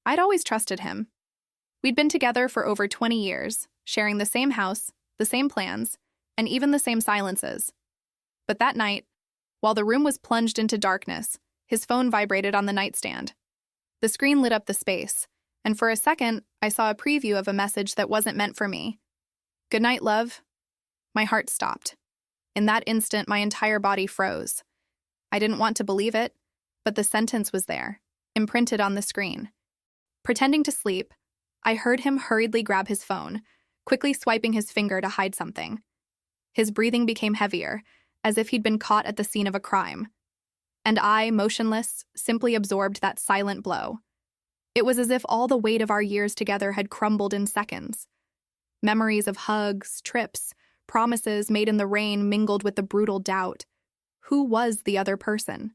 I'd always trusted him. We'd been together for over 20 years, sharing the same house, the same plans, and even the same silences. But that night, while the room was plunged into darkness, his phone vibrated on the nightstand. The screen lit up the space, and for a second, I saw a preview of a message that wasn't meant for me. "Good night, love." My heart stopped. In that instant, my entire body froze. I didn't want to believe it, but the sentence was there, imprinted on the screen. Pretending to sleep, I heard him hurriedly grab his phone, quickly swiping his finger to hide something. His breathing became heavier, as if he'd been caught at the scene of a crime. And I, motionless, simply absorbed that silent blow. It was as if all the weight of our years together had crumbled in seconds. Memories of hugs, trips, promises made in the rain mingled with the brutal doubt. Who was the other person?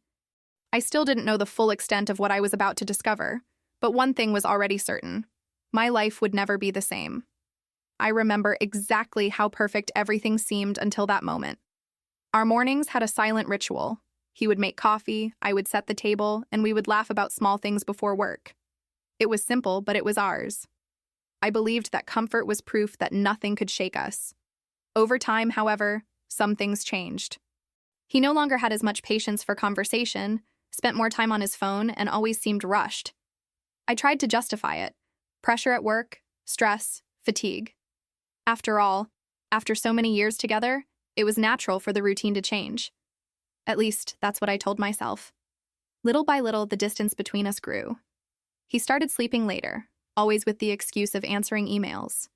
I still didn't know the full extent of what I was about to discover, but one thing was already certain. My life would never be the same. I remember exactly how perfect everything seemed until that moment. Our mornings had a silent ritual. He would make coffee, I would set the table, and we would laugh about small things before work. It was simple, but it was ours. I believed that comfort was proof that nothing could shake us. Over time, however, some things changed. He no longer had as much patience for conversation, spent more time on his phone, and always seemed rushed. I tried to justify it. Pressure at work, stress, fatigue. After all, after so many years together, it was natural for the routine to change. At least, that's what I told myself. Little by little, the distance between us grew. He started sleeping later, always with the excuse of answering emails.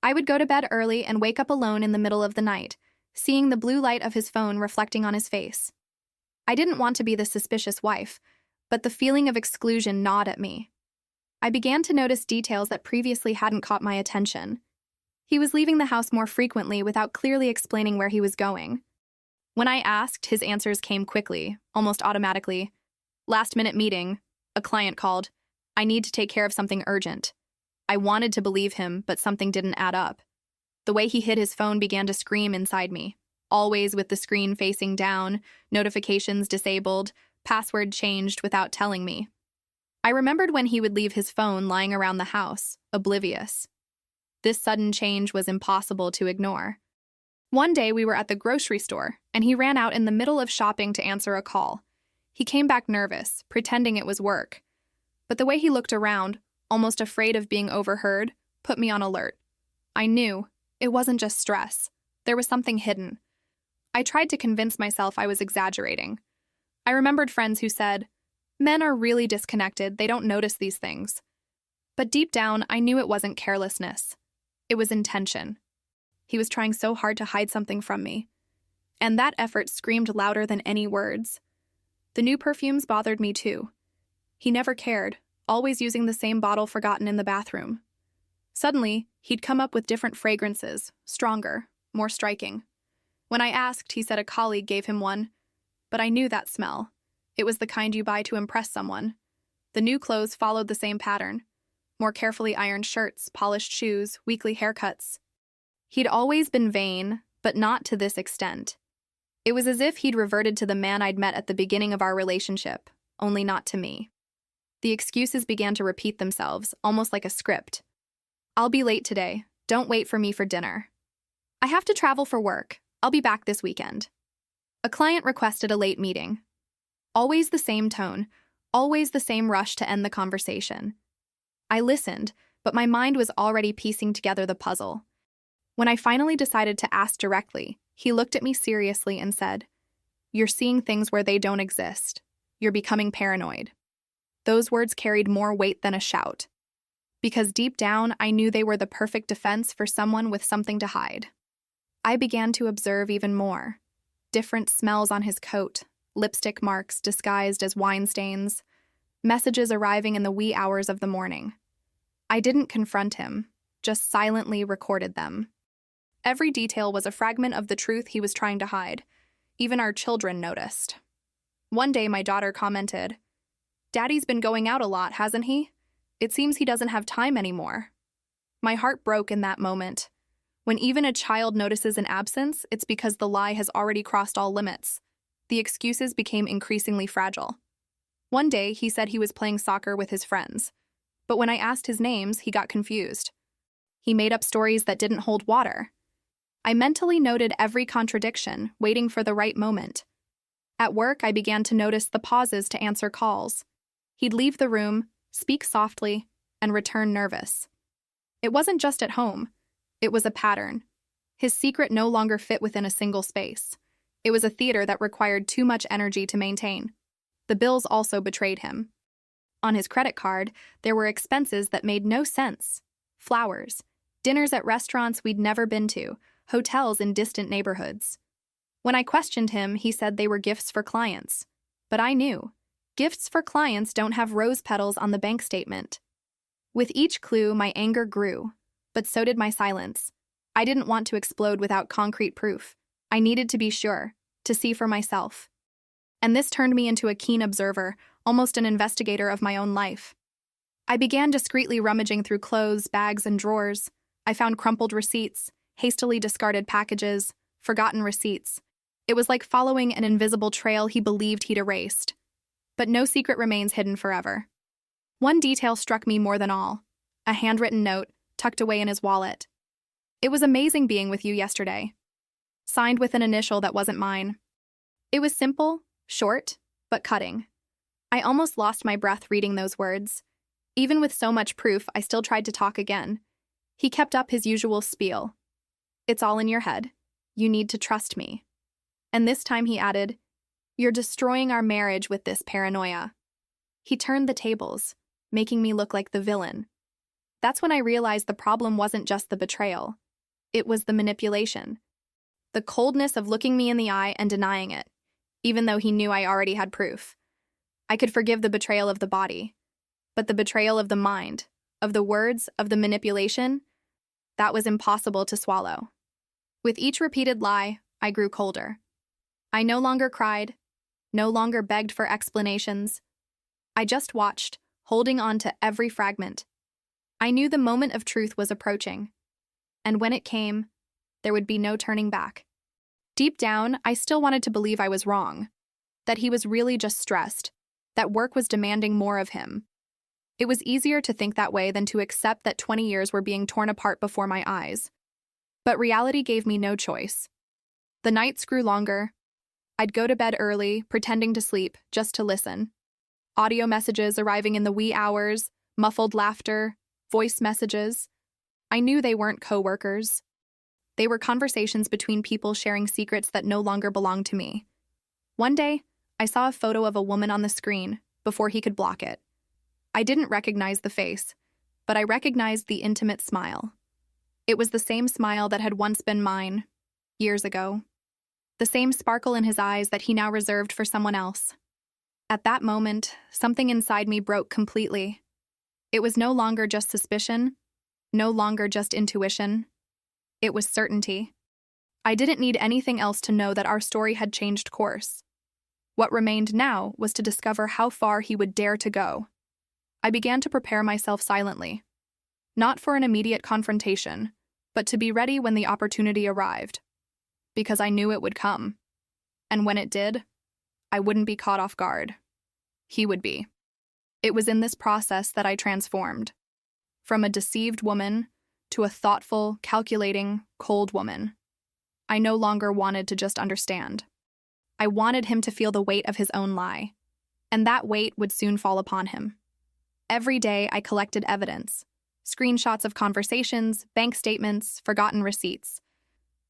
I would go to bed early and wake up alone in the middle of the night, seeing the blue light of his phone reflecting on his face. I didn't want to be the suspicious wife, but the feeling of exclusion gnawed at me. I began to notice details that previously hadn't caught my attention. He was leaving the house more frequently without clearly explaining where he was going. When I asked, his answers came quickly, almost automatically. "Last-minute meeting. A client called. I need to take care of something urgent." I wanted to believe him, but something didn't add up. The way he hid his phone began to scream inside me, always with the screen facing down, notifications disabled, password changed without telling me. I remembered when he would leave his phone lying around the house, oblivious. This sudden change was impossible to ignore. One day we were at the grocery store, and he ran out in the middle of shopping to answer a call. He came back nervous, pretending it was work. But the way he looked around, almost afraid of being overheard, put me on alert. I knew it wasn't just stress. There was something hidden. I tried to convince myself I was exaggerating. I remembered friends who said, "Men are really disconnected, they don't notice these things." But deep down, I knew it wasn't carelessness. It was intention. He was trying so hard to hide something from me. And that effort screamed louder than any words. The new perfumes bothered me too. He never cared, always using the same bottle forgotten in the bathroom. Suddenly, he'd come up with different fragrances, stronger, more striking. When I asked, he said a colleague gave him one. But I knew that smell. It was the kind you buy to impress someone. The new clothes followed the same pattern. More carefully ironed shirts, polished shoes, weekly haircuts. He'd always been vain, but not to this extent. It was as if he'd reverted to the man I'd met at the beginning of our relationship, only not to me. The excuses began to repeat themselves, almost like a script. "I'll be late today. Don't wait for me for dinner." "I have to travel for work. I'll be back this weekend." A client requested a late meeting. Always the same tone, always the same rush to end the conversation. I listened, but my mind was already piecing together the puzzle. When I finally decided to ask directly, he looked at me seriously and said, "You're seeing things where they don't exist. You're becoming paranoid." Those words carried more weight than a shout. Because deep down, I knew they were the perfect defense for someone with something to hide. I began to observe even more. Different smells on his coat, lipstick marks disguised as wine stains, messages arriving in the wee hours of the morning. I didn't confront him, just silently recorded them. Every detail was a fragment of the truth he was trying to hide. Even our children noticed. One day my daughter commented, "Daddy's been going out a lot, hasn't he? It seems he doesn't have time anymore." My heart broke in that moment. When even a child notices an absence, it's because the lie has already crossed all limits. The excuses became increasingly fragile. One day, he said he was playing soccer with his friends. But when I asked his names, he got confused. He made up stories that didn't hold water. I mentally noted every contradiction, waiting for the right moment. At work, I began to notice the pauses to answer calls. He'd leave the room, speak softly, and return nervous. It wasn't just at home. It was a pattern. His secret no longer fit within a single space. It was a theater that required too much energy to maintain. The bills also betrayed him. On his credit card, there were expenses that made no sense. Flowers, dinners at restaurants we'd never been to, hotels in distant neighborhoods. When I questioned him, he said they were gifts for clients. But I knew. Gifts for clients don't have rose petals on the bank statement. With each clue, my anger grew, but so did my silence. I didn't want to explode without concrete proof. I needed to be sure, to see for myself. And this turned me into a keen observer, almost an investigator of my own life. I began discreetly rummaging through clothes, bags, and drawers. I found crumpled receipts, hastily discarded packages, forgotten receipts. It was like following an invisible trail he believed he'd erased. But no secret remains hidden forever. One detail struck me more than all: a handwritten note tucked away in his wallet. It was amazing being with you yesterday. Signed with an initial that wasn't mine. It was simple, short, but cutting. I almost lost my breath reading those words. Even with so much proof, I still tried to talk again. He kept up his usual spiel. It's all in your head. You need to trust me. And this time he added, you're destroying our marriage with this paranoia. He turned the tables, making me look like the villain. That's when I realized the problem wasn't just the betrayal. It was the manipulation. The coldness of looking me in the eye and denying it, even though he knew I already had proof. I could forgive the betrayal of the body, but the betrayal of the mind, of the words, of the manipulation, that was impossible to swallow. With each repeated lie, I grew colder. I no longer cried, no longer begged for explanations. I just watched, holding on to every fragment. I knew the moment of truth was approaching, and when it came, there would be no turning back. Deep down, I still wanted to believe I was wrong, that he was really just stressed, that work was demanding more of him. It was easier to think that way than to accept that 20 years were being torn apart before my eyes. But reality gave me no choice. The nights grew longer. I'd go to bed early, pretending to sleep, just to listen. Audio messages arriving in the wee hours, muffled laughter, voice messages. I knew they weren't coworkers. They were conversations between people sharing secrets that no longer belonged to me. One day, I saw a photo of a woman on the screen before he could block it. I didn't recognize the face, but I recognized the intimate smile. It was the same smile that had once been mine, years ago. The same sparkle in his eyes that he now reserved for someone else. At that moment, something inside me broke completely. It was no longer just suspicion, no longer just intuition. It was certainty. I didn't need anything else to know that our story had changed course. What remained now was to discover how far he would dare to go. I began to prepare myself silently, not for an immediate confrontation, but to be ready when the opportunity arrived, because I knew it would come. And when it did, I wouldn't be caught off guard. He would be. It was in this process that I transformed, from a deceived woman to a thoughtful, calculating, cold woman. I no longer wanted to just understand. I wanted him to feel the weight of his own lie, and that weight would soon fall upon him. Every day I collected evidence, screenshots of conversations, bank statements, forgotten receipts.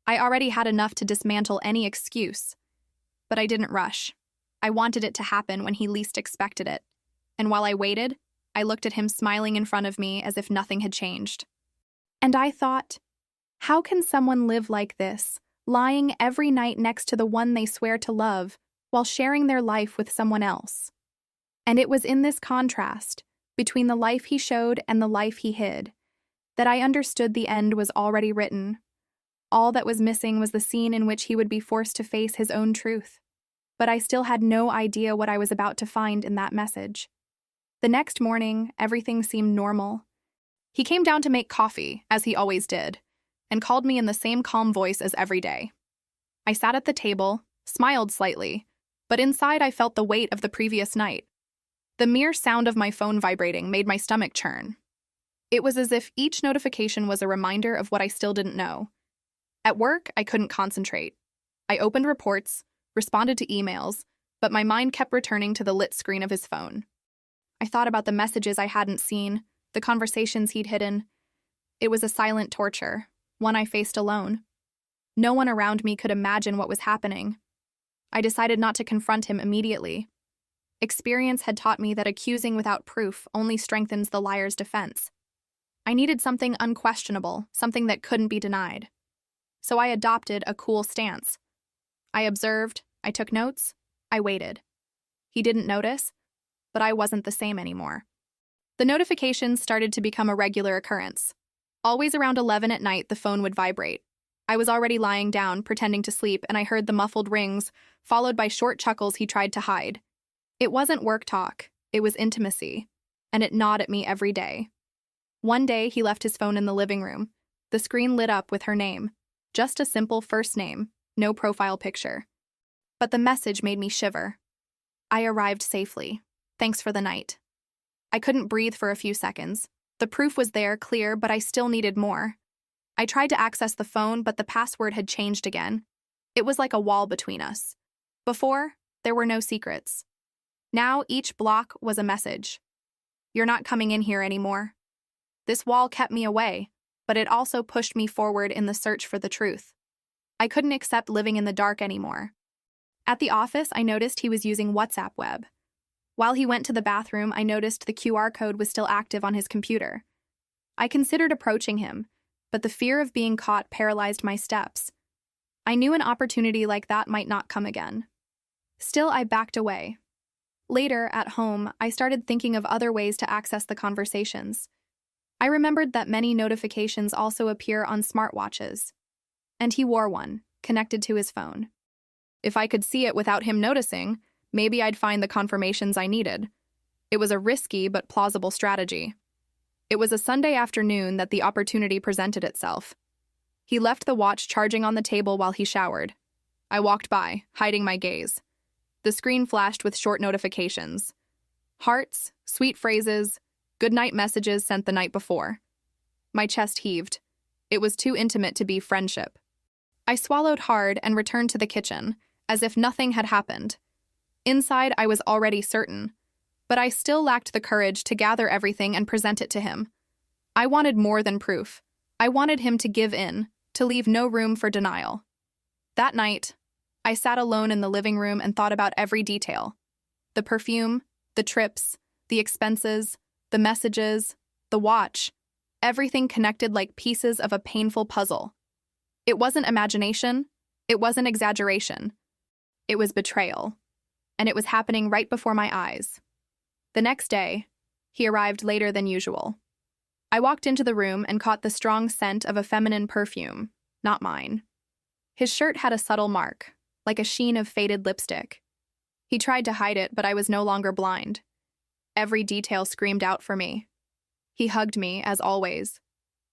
I already had enough to dismantle any excuse, but I didn't rush. I wanted it to happen when he least expected it, and while I waited, I looked at him smiling in front of me as if nothing had changed. And I thought, how can someone live like this, lying every night next to the one they swear to love, while sharing their life with someone else? And it was in this contrast, between the life he showed and the life he hid, that I understood the end was already written. All that was missing was the scene in which he would be forced to face his own truth. But I still had no idea what I was about to find in that message. The next morning, everything seemed normal. He came down to make coffee, as he always did, and called me in the same calm voice as every day. I sat at the table, smiled slightly, but inside I felt the weight of the previous night. The mere sound of my phone vibrating made my stomach churn. It was as if each notification was a reminder of what I still didn't know. At work, I couldn't concentrate. I opened reports, responded to emails, but my mind kept returning to the lit screen of his phone. I thought about the messages I hadn't seen, the conversations he'd hidden. It was a silent torture, one I faced alone. No one around me could imagine what was happening. I decided not to confront him immediately. Experience had taught me that accusing without proof only strengthens the liar's defense. I needed something unquestionable, something that couldn't be denied. So I adopted a cool stance. I observed, I took notes, I waited. He didn't notice, but I wasn't the same anymore. The notifications started to become a regular occurrence. Always around 11 at night, the phone would vibrate. I was already lying down, pretending to sleep, and I heard the muffled rings, followed by short chuckles he tried to hide. It wasn't work talk, it was intimacy, and it gnawed at me every day. One day, he left his phone in the living room. The screen lit up with her name. Just a simple first name, no profile picture. But the message made me shiver. I arrived safely. Thanks for the night. I couldn't breathe for a few seconds. The proof was there, clear, but I still needed more. I tried to access the phone, but the password had changed again. It was like a wall between us. Before, there were no secrets. Now, each block was a message. You're not coming in here anymore. This wall kept me away, but it also pushed me forward in the search for the truth. I couldn't accept living in the dark anymore. At the office, I noticed he was using WhatsApp web. While he went to the bathroom, I noticed the QR code was still active on his computer. I considered approaching him, but the fear of being caught paralyzed my steps. I knew an opportunity like that might not come again. Still, I backed away. Later, at home, I started thinking of other ways to access the conversations. I remembered that many notifications also appear on smartwatches. And he wore one, connected to his phone. If I could see it without him noticing, maybe I'd find the confirmations I needed. It was a risky but plausible strategy. It was a Sunday afternoon that the opportunity presented itself. He left the watch charging on the table while he showered. I walked by, hiding my gaze. The screen flashed with short notifications. Hearts, sweet phrases, goodnight messages sent the night before. My chest heaved. It was too intimate to be friendship. I swallowed hard and returned to the kitchen, as if nothing had happened. Inside, I was already certain, but I still lacked the courage to gather everything and present it to him. I wanted more than proof. I wanted him to give in, to leave no room for denial. That night, I sat alone in the living room and thought about every detail. The perfume, the trips, the expenses, the messages, the watch. Everything connected like pieces of a painful puzzle. It wasn't imagination. It wasn't exaggeration. It was betrayal. And it was happening right before my eyes. The next day, he arrived later than usual. I walked into the room and caught the strong scent of a feminine perfume, not mine. His shirt had a subtle mark, like a sheen of faded lipstick. He tried to hide it, but I was no longer blind. Every detail screamed out for me. He hugged me, as always,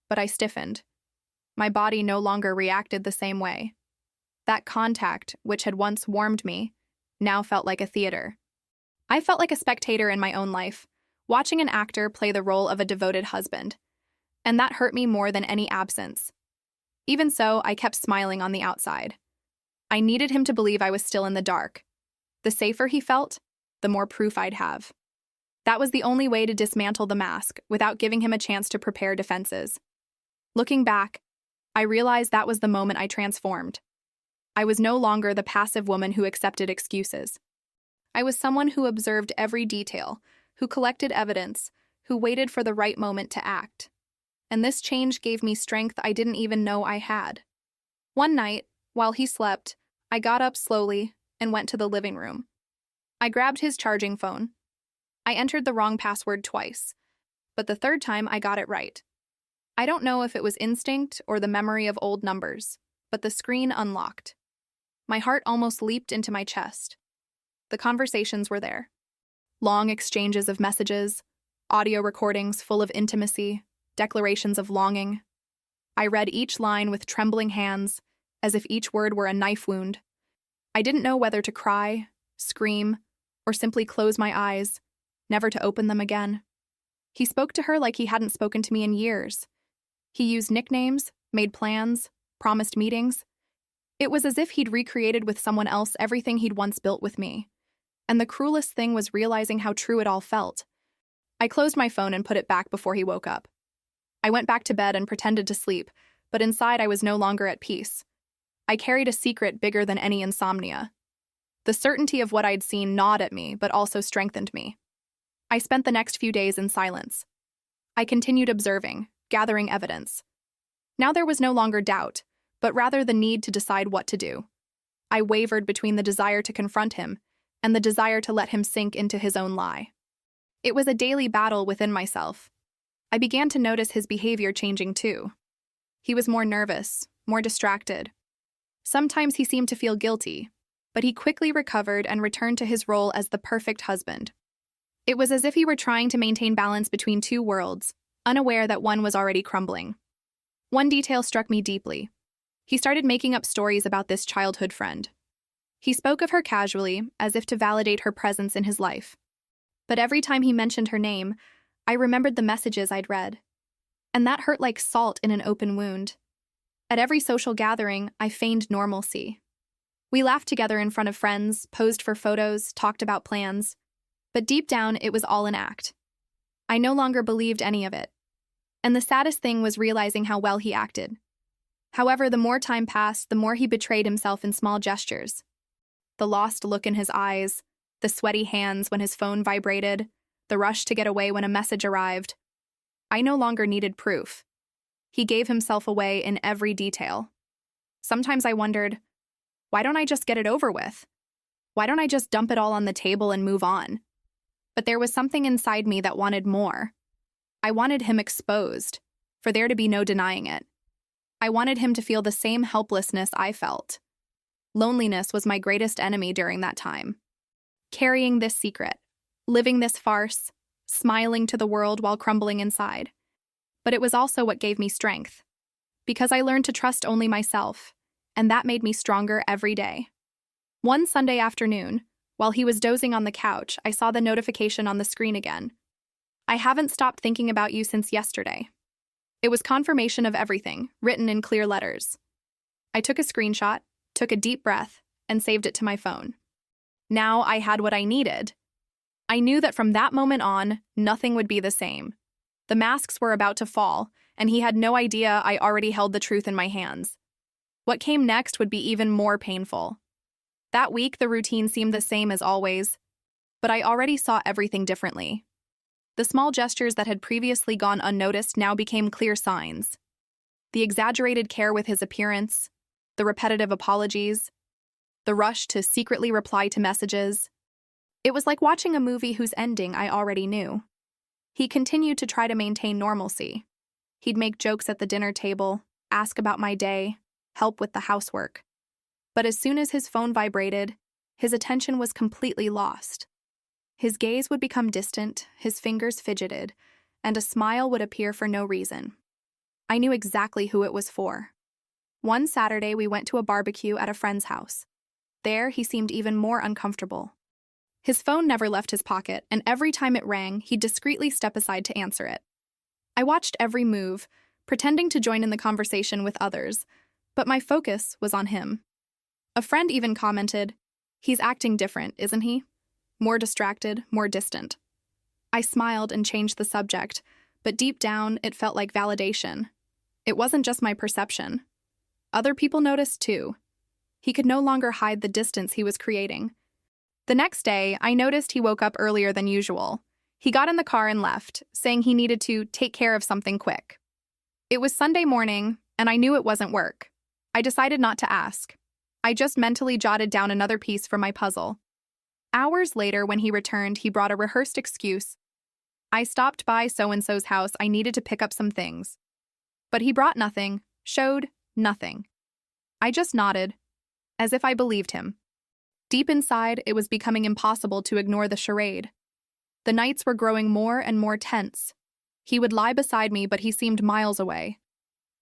but I stiffened. My body no longer reacted the same way. That contact, which had once warmed me, now felt like a theater. I felt like a spectator in my own life, watching an actor play the role of a devoted husband. And that hurt me more than any absence. Even so, I kept smiling on the outside. I needed him to believe I was still in the dark. The safer he felt, the more proof I'd have. That was the only way to dismantle the mask without giving him a chance to prepare defenses. Looking back, I realized that was the moment I transformed. I was no longer the passive woman who accepted excuses. I was someone who observed every detail, who collected evidence, who waited for the right moment to act. And this change gave me strength I didn't even know I had. One night, while he slept, I got up slowly and went to the living room. I grabbed his charging phone. I entered the wrong password twice, but the third time I got it right. I don't know if it was instinct or the memory of old numbers, but the screen unlocked. My heart almost leaped into my chest. The conversations were there. Long exchanges of messages, audio recordings full of intimacy, declarations of longing. I read each line with trembling hands, as if each word were a knife wound. I didn't know whether to cry, scream, or simply close my eyes. never to open them again. He spoke to her like he hadn't spoken to me in years. He used nicknames, made plans, promised meetings. It was as if he'd recreated with someone else everything he'd once built with me. And the cruelest thing was realizing how true it all felt. I closed my phone and put it back before he woke up. I went back to bed and pretended to sleep, but inside I was no longer at peace. I carried a secret bigger than any insomnia. The certainty of what I'd seen gnawed at me, but also strengthened me. I spent the next few days in silence. I continued observing, gathering evidence. Now there was no longer doubt, but rather the need to decide what to do. I wavered between the desire to confront him and the desire to let him sink into his own lie. It was a daily battle within myself. I began to notice his behavior changing too. He was more nervous, more distracted. Sometimes he seemed to feel guilty, but he quickly recovered and returned to his role as the perfect husband. It was as if he were trying to maintain balance between two worlds, unaware that one was already crumbling. One detail struck me deeply. He started making up stories about this childhood friend. He spoke of her casually, as if to validate her presence in his life. But every time he mentioned her name, I remembered the messages I'd read. And that hurt like salt in an open wound. At every social gathering, I feigned normalcy. We laughed together in front of friends, posed for photos, talked about plans. But deep down, it was all an act. I no longer believed any of it. And the saddest thing was realizing how well he acted. However, the more time passed, the more he betrayed himself in small gestures. The lost look in his eyes, the sweaty hands when his phone vibrated, the rush to get away when a message arrived. I no longer needed proof. He gave himself away in every detail. Sometimes I wondered, why don't I just get it over with? Why don't I just dump it all on the table and move on? But there was something inside me that wanted more. I wanted him exposed, for there to be no denying it. I wanted him to feel the same helplessness I felt. Loneliness was my greatest enemy during that time. Carrying this secret, living this farce, smiling to the world while crumbling inside. But it was also what gave me strength, because I learned to trust only myself, and that made me stronger every day. One Sunday afternoon, while he was dozing on the couch, I saw the notification on the screen again. I haven't stopped thinking about you since yesterday. It was confirmation of everything, written in clear letters. I took a screenshot, took a deep breath, and saved it to my phone. Now I had what I needed. I knew that from that moment on, nothing would be the same. The masks were about to fall, and he had no idea I already held the truth in my hands. What came next would be even more painful. That week, the routine seemed the same as always, but I already saw everything differently. The small gestures that had previously gone unnoticed now became clear signs. The exaggerated care with his appearance, the repetitive apologies, the rush to secretly reply to messages. It was like watching a movie whose ending I already knew. He continued to try to maintain normalcy. He'd make jokes at the dinner table, ask about my day, help with the housework. But as soon as his phone vibrated, his attention was completely lost. His gaze would become distant, his fingers fidgeted, and a smile would appear for no reason. I knew exactly who it was for. One Saturday, we went to a barbecue at a friend's house. There, he seemed even more uncomfortable. His phone never left his pocket, and every time it rang, he'd discreetly step aside to answer it. I watched every move, pretending to join in the conversation with others, but my focus was on him. A friend even commented, "He's acting different, isn't he? More distracted, more distant." I smiled and changed the subject, but deep down, it felt like validation. It wasn't just my perception. Other people noticed too. He could no longer hide the distance he was creating. The next day, I noticed he woke up earlier than usual. He got in the car and left, saying he needed to take care of something quick. It was Sunday morning, and I knew it wasn't work. I decided not to ask. I just mentally jotted down another piece for my puzzle. Hours later, when he returned, he brought a rehearsed excuse. "I stopped by so-and-so's house. I needed to pick up some things." But he brought nothing, showed nothing. I just nodded, as if I believed him. Deep inside, it was becoming impossible to ignore the charade. The nights were growing more and more tense. He would lie beside me, but he seemed miles away.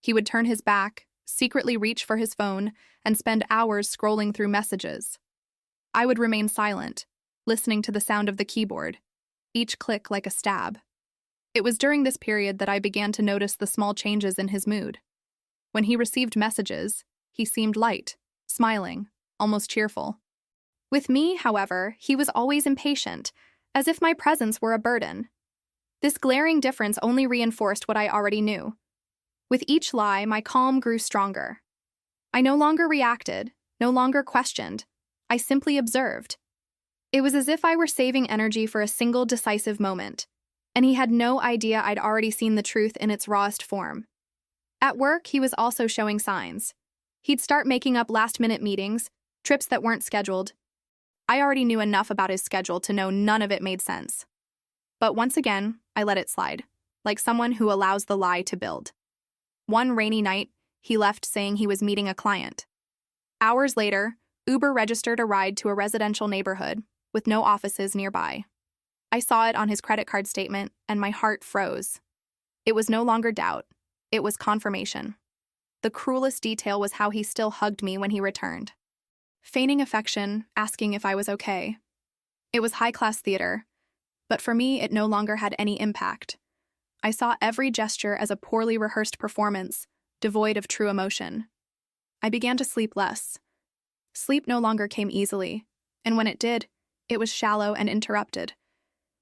He would turn his back, secretly reach for his phone, and spend hours scrolling through messages. I would remain silent, listening to the sound of the keyboard. each click like a stab. It was during this period that I began to notice the small changes in his mood. When he received messages, he seemed light, smiling, almost cheerful. With me, however, he was always impatient, as if my presence were a burden. This glaring difference only reinforced what I already knew. With each lie, my calm grew stronger. I no longer reacted, no longer questioned. I simply observed. It was as if I were saving energy for a single decisive moment, and he had no idea I'd already seen the truth in its rawest form. At work, he was also showing signs. He'd start making up last-minute meetings, trips that weren't scheduled. I already knew enough about his schedule to know none of it made sense. But once again, I let it slide, like someone who allows the lie to build. One rainy night, he left saying he was meeting a client. Hours later, Uber registered a ride to a residential neighborhood with no offices nearby. I saw it on his credit card statement, and my heart froze. It was no longer doubt. It was confirmation. The cruelest detail was how he still hugged me when he returned, feigning affection, asking if I was okay. It was high-class theater, but for me, it no longer had any impact. I saw every gesture as a poorly rehearsed performance, devoid of true emotion. I began to sleep less. Sleep no longer came easily, and when it did, it was shallow and interrupted.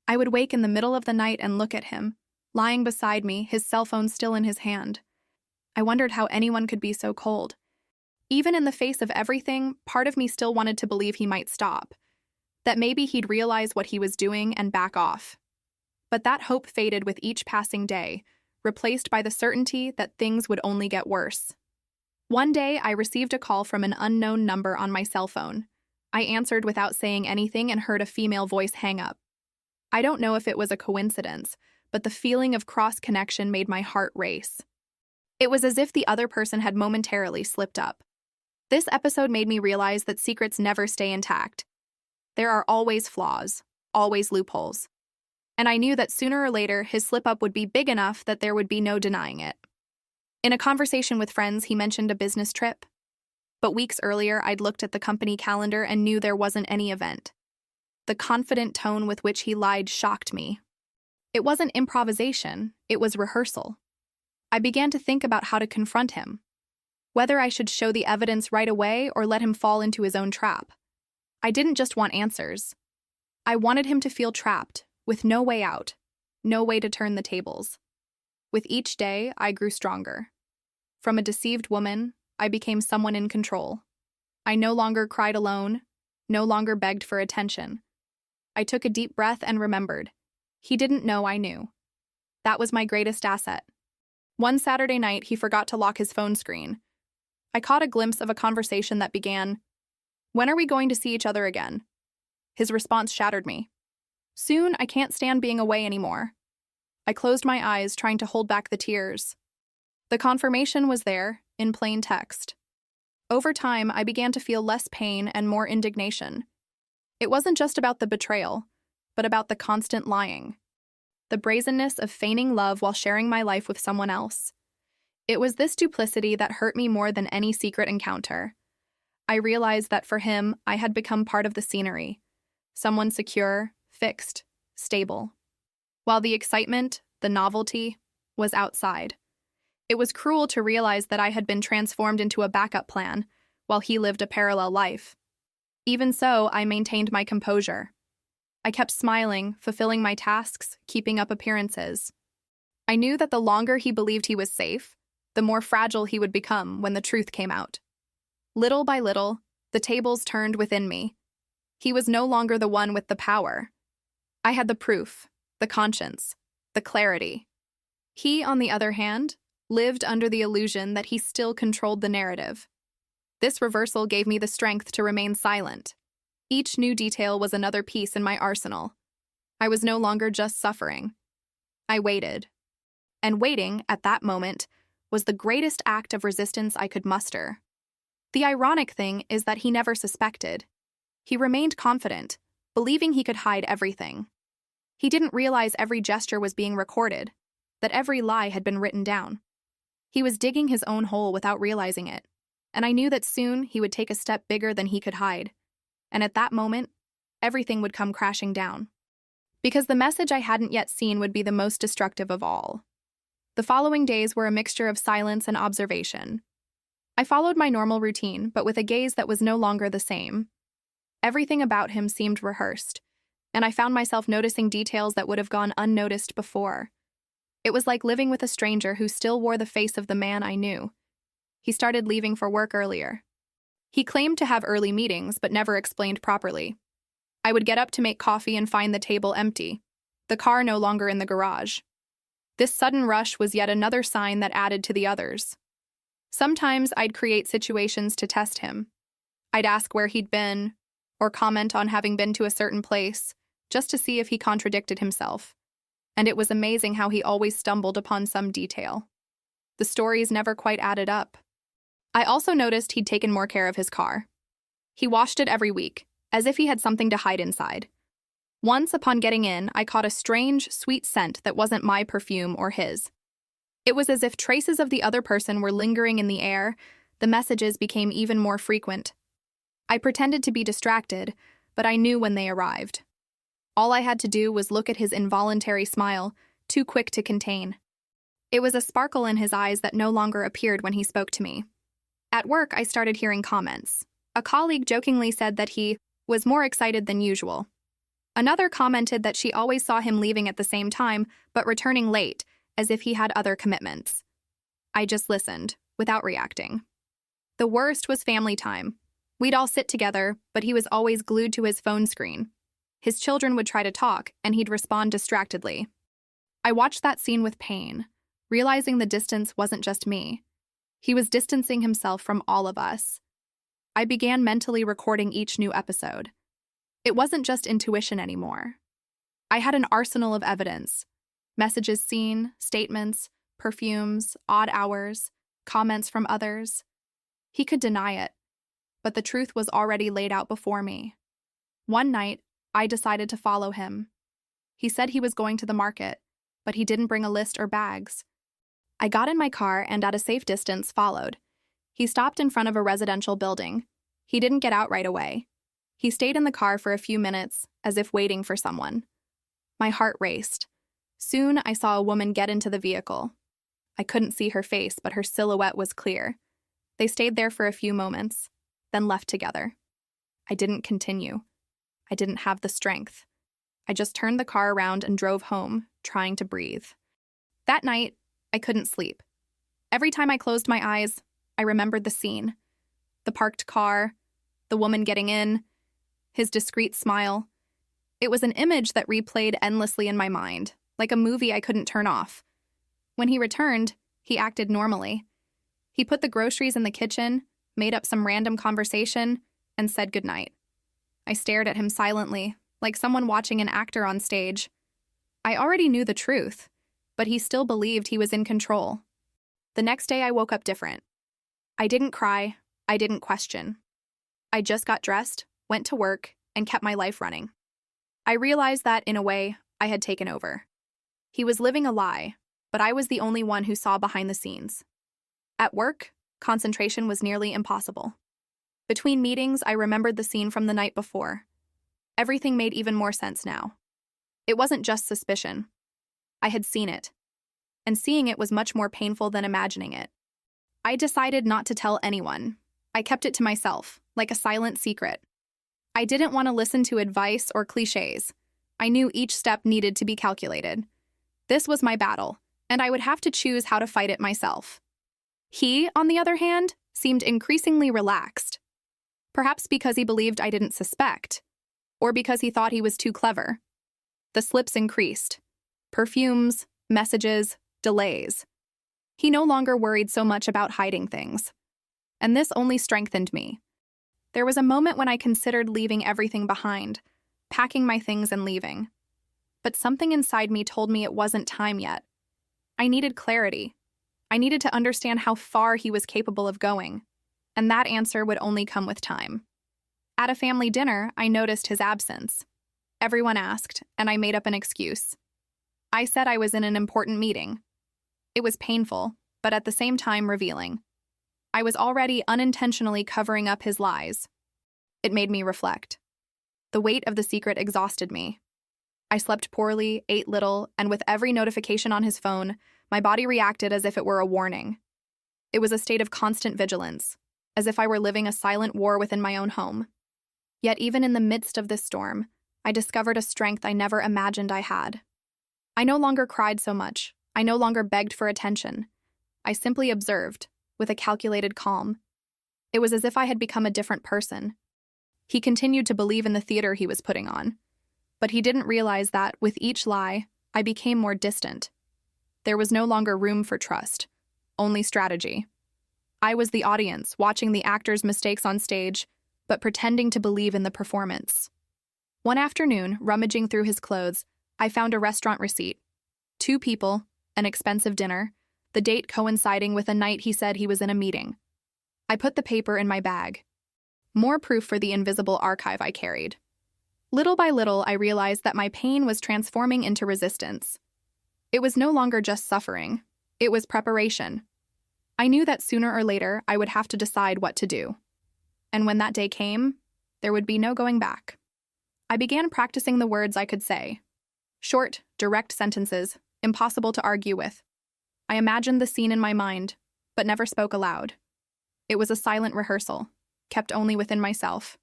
I would wake in the middle of the night and look at him, lying beside me, his cell phone still in his hand. I wondered how anyone could be so cold. Even in the face of everything, part of me still wanted to believe he might stop, that maybe he'd realize what he was doing and back off. But that hope faded with each passing day, replaced by the certainty that things would only get worse. One day, I received a call from an unknown number on my cell phone. I answered without saying anything and heard a female voice hang up. I don't know if it was a coincidence, but the feeling of cross-connection made my heart race. It was as if the other person had momentarily slipped up. This episode made me realize that secrets never stay intact. There are always flaws, always loopholes. And I knew that sooner or later his slip-up would be big enough that there would be no denying it. In a conversation with friends, he mentioned a business trip. But weeks earlier, I'd looked at the company calendar and knew there wasn't any event. The confident tone with which he lied shocked me. It wasn't improvisation, it was rehearsal. I began to think about how to confront him, whether I should show the evidence right away or let him fall into his own trap. I didn't just want answers. I wanted him to feel trapped, with no way out, no way to turn the tables. With each day, I grew stronger. From a deceived woman, I became someone in control. I no longer cried alone, no longer begged for attention. I took a deep breath and remembered. He didn't know I knew. That was my greatest asset. One Saturday night, he forgot to lock his phone screen. I caught a glimpse of a conversation that began, "When are we going to see each other again?" His response shattered me. "Soon, I can't stand being away anymore." I closed my eyes, trying to hold back the tears. The confirmation was there, in plain text. Over time, I began to feel less pain and more indignation. It wasn't just about the betrayal, but about the constant lying. The brazenness of feigning love while sharing my life with someone else. It was this duplicity that hurt me more than any secret encounter. I realized that for him, I had become part of the scenery. Someone secure, fixed, stable. While the excitement, the novelty, was outside. It was cruel to realize that I had been transformed into a backup plan, while he lived a parallel life. Even so, I maintained my composure. I kept smiling, fulfilling my tasks, keeping up appearances. I knew that the longer he believed he was safe, the more fragile he would become when the truth came out. Little by little, the tables turned within me. He was no longer the one with the power. I had the proof, the conscience, the clarity. He, on the other hand, lived under the illusion that he still controlled the narrative. This reversal gave me the strength to remain silent. Each new detail was another piece in my arsenal. I was no longer just suffering. I waited. And waiting, at that moment, was the greatest act of resistance I could muster. The ironic thing is that he never suspected. He remained confident, believing he could hide everything. He didn't realize every gesture was being recorded, that every lie had been written down. He was digging his own hole without realizing it, and I knew that soon he would take a step bigger than he could hide. And at that moment, everything would come crashing down. because the message I hadn't yet seen would be the most destructive of all. The following days were a mixture of silence and observation. I followed my normal routine, but with a gaze that was no longer the same. Everything about him seemed rehearsed, and I found myself noticing details that would have gone unnoticed before. It was like living with a stranger who still wore the face of the man I knew. He started leaving for work earlier. He claimed to have early meetings, but never explained properly. I would get up to make coffee and find the table empty, the car no longer in the garage. This sudden rush was yet another sign that added to the others. Sometimes I'd create situations to test him. I'd ask where he'd been, or comment on having been to a certain place, just to see if he contradicted himself. And it was amazing how he always stumbled upon some detail. The stories never quite added up. I also noticed he'd taken more care of his car. He washed it every week, as if he had something to hide inside. Once, upon getting in, I caught a strange, sweet scent that wasn't my perfume or his. It was as if traces of the other person were lingering in the air. The messages became even more frequent. I pretended to be distracted, but I knew when they arrived. All I had to do was look at his involuntary smile, too quick to contain. It was a sparkle in his eyes that no longer appeared when he spoke to me. At work, I started hearing comments. A colleague jokingly said that he was more excited than usual. Another commented that she always saw him leaving at the same time, but returning late, as if he had other commitments. I just listened, without reacting. The worst was family time. We'd all sit together, but he was always glued to his phone screen. His children would try to talk, and he'd respond distractedly. I watched that scene with pain, realizing the distance wasn't just me. He was distancing himself from all of us. I began mentally recording each new episode. It wasn't just intuition anymore. I had an arsenal of evidence. Messages seen, statements, perfumes, odd hours, comments from others. He could deny it, but the truth was already laid out before me. One night, I decided to follow him. He said he was going to the market, but he didn't bring a list or bags. I got in my car and at a safe distance followed. He stopped in front of a residential building. He didn't get out right away. He stayed in the car for a few minutes, as if waiting for someone. My heart raced. Soon, I saw a woman get into the vehicle. I couldn't see her face, but her silhouette was clear. They stayed there for a few moments, then left together. I didn't continue. I didn't have the strength. I just turned the car around and drove home, trying to breathe. That night, I couldn't sleep. Every time I closed my eyes, I remembered the scene. The parked car, the woman getting in, his discreet smile. It was an image that replayed endlessly in my mind, like a movie I couldn't turn off. When he returned, he acted normally. He put the groceries in the kitchen, made up some random conversation, and said goodnight. I stared at him silently, like someone watching an actor on stage. I already knew the truth, but he still believed he was in control. The next day I woke up different. I didn't cry, I didn't question. I just got dressed, went to work, and kept my life running. I realized that, in a way, I had taken over. He was living a lie, but I was the only one who saw behind the scenes. At work, concentration was nearly impossible. Between meetings, I remembered the scene from the night before. Everything made even more sense now. It wasn't just suspicion. I had seen it. And seeing it was much more painful than imagining it. I decided not to tell anyone. I kept it to myself, like a silent secret. I didn't want to listen to advice or cliches. I knew each step needed to be calculated. This was my battle, and I would have to choose how to fight it myself. He, on the other hand, seemed increasingly relaxed. Perhaps because he believed I didn't suspect, or because he thought he was too clever. The slips increased. Perfumes, messages, delays. He no longer worried so much about hiding things. And this only strengthened me. There was a moment when I considered leaving everything behind, packing my things and leaving. But something inside me told me it wasn't time yet. I needed clarity. I needed to understand how far he was capable of going, and that answer would only come with time. At a family dinner, I noticed his absence. Everyone asked, and I made up an excuse. I said I was in an important meeting. It was painful, but at the same time revealing. I was already unintentionally covering up his lies. It made me reflect. The weight of the secret exhausted me. I slept poorly, ate little, and with every notification on his phone, my body reacted as if it were a warning. It was a state of constant vigilance, as if I were living a silent war within my own home. Yet even in the midst of this storm, I discovered a strength I never imagined I had. I no longer cried so much. I no longer begged for attention. I simply observed, with a calculated calm. It was as if I had become a different person. He continued to believe in the theater he was putting on, but he didn't realize that, with each lie, I became more distant. There was no longer room for trust, only strategy. I was the audience, watching the actor's mistakes on stage, but pretending to believe in the performance. One afternoon, rummaging through his clothes, I found a restaurant receipt. 2 people, an expensive dinner, the date coinciding with a night he said he was in a meeting. I put the paper in my bag. More proof for the invisible archive I carried. Little by little, I realized that my pain was transforming into resistance. It was no longer just suffering. It was preparation. I knew that sooner or later I would have to decide what to do. And when that day came, there would be no going back. I began practicing the words I could say. Short, direct sentences, impossible to argue with. I imagined the scene in my mind, but never spoke aloud. It was a silent rehearsal, kept only within myself.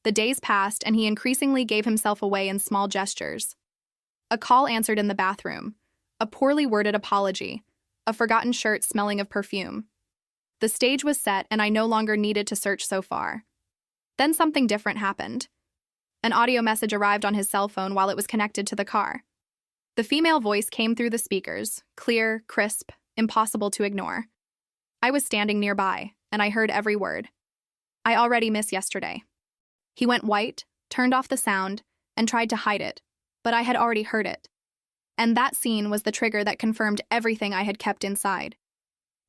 The days passed, and he increasingly gave himself away in small gestures. A call answered in the bathroom, a poorly worded apology, a forgotten shirt smelling of perfume. The stage was set, and I no longer needed to search so far. Then something different happened. An audio message arrived on his cell phone while it was connected to the car. The female voice came through the speakers, clear, crisp, impossible to ignore. I was standing nearby, and I heard every word. I already miss yesterday. He went white, turned off the sound, and tried to hide it, but I had already heard it. And that scene was the trigger that confirmed everything I had kept inside.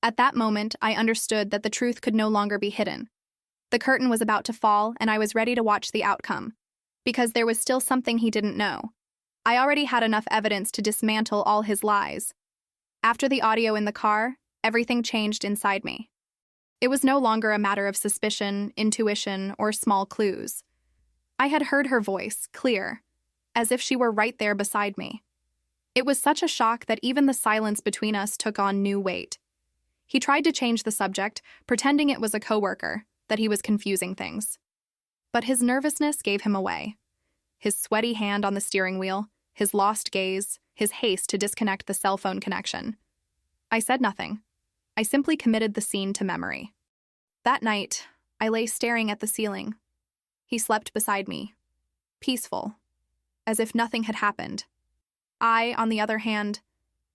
At that moment, I understood that the truth could no longer be hidden. The curtain was about to fall, and I was ready to watch the outcome, because there was still something he didn't know. I already had enough evidence to dismantle all his lies. After the audio in the car, everything changed inside me. It was no longer a matter of suspicion, intuition, or small clues. I had heard her voice, clear, as if she were right there beside me. It was such a shock that even the silence between us took on new weight. He tried to change the subject, pretending it was a coworker, that he was confusing things. But his nervousness gave him away. His sweaty hand on the steering wheel, his lost gaze, his haste to disconnect the cell phone connection. I said nothing. I simply committed the scene to memory. That night, I lay staring at the ceiling. He slept beside me, peaceful, as if nothing had happened. I, on the other hand,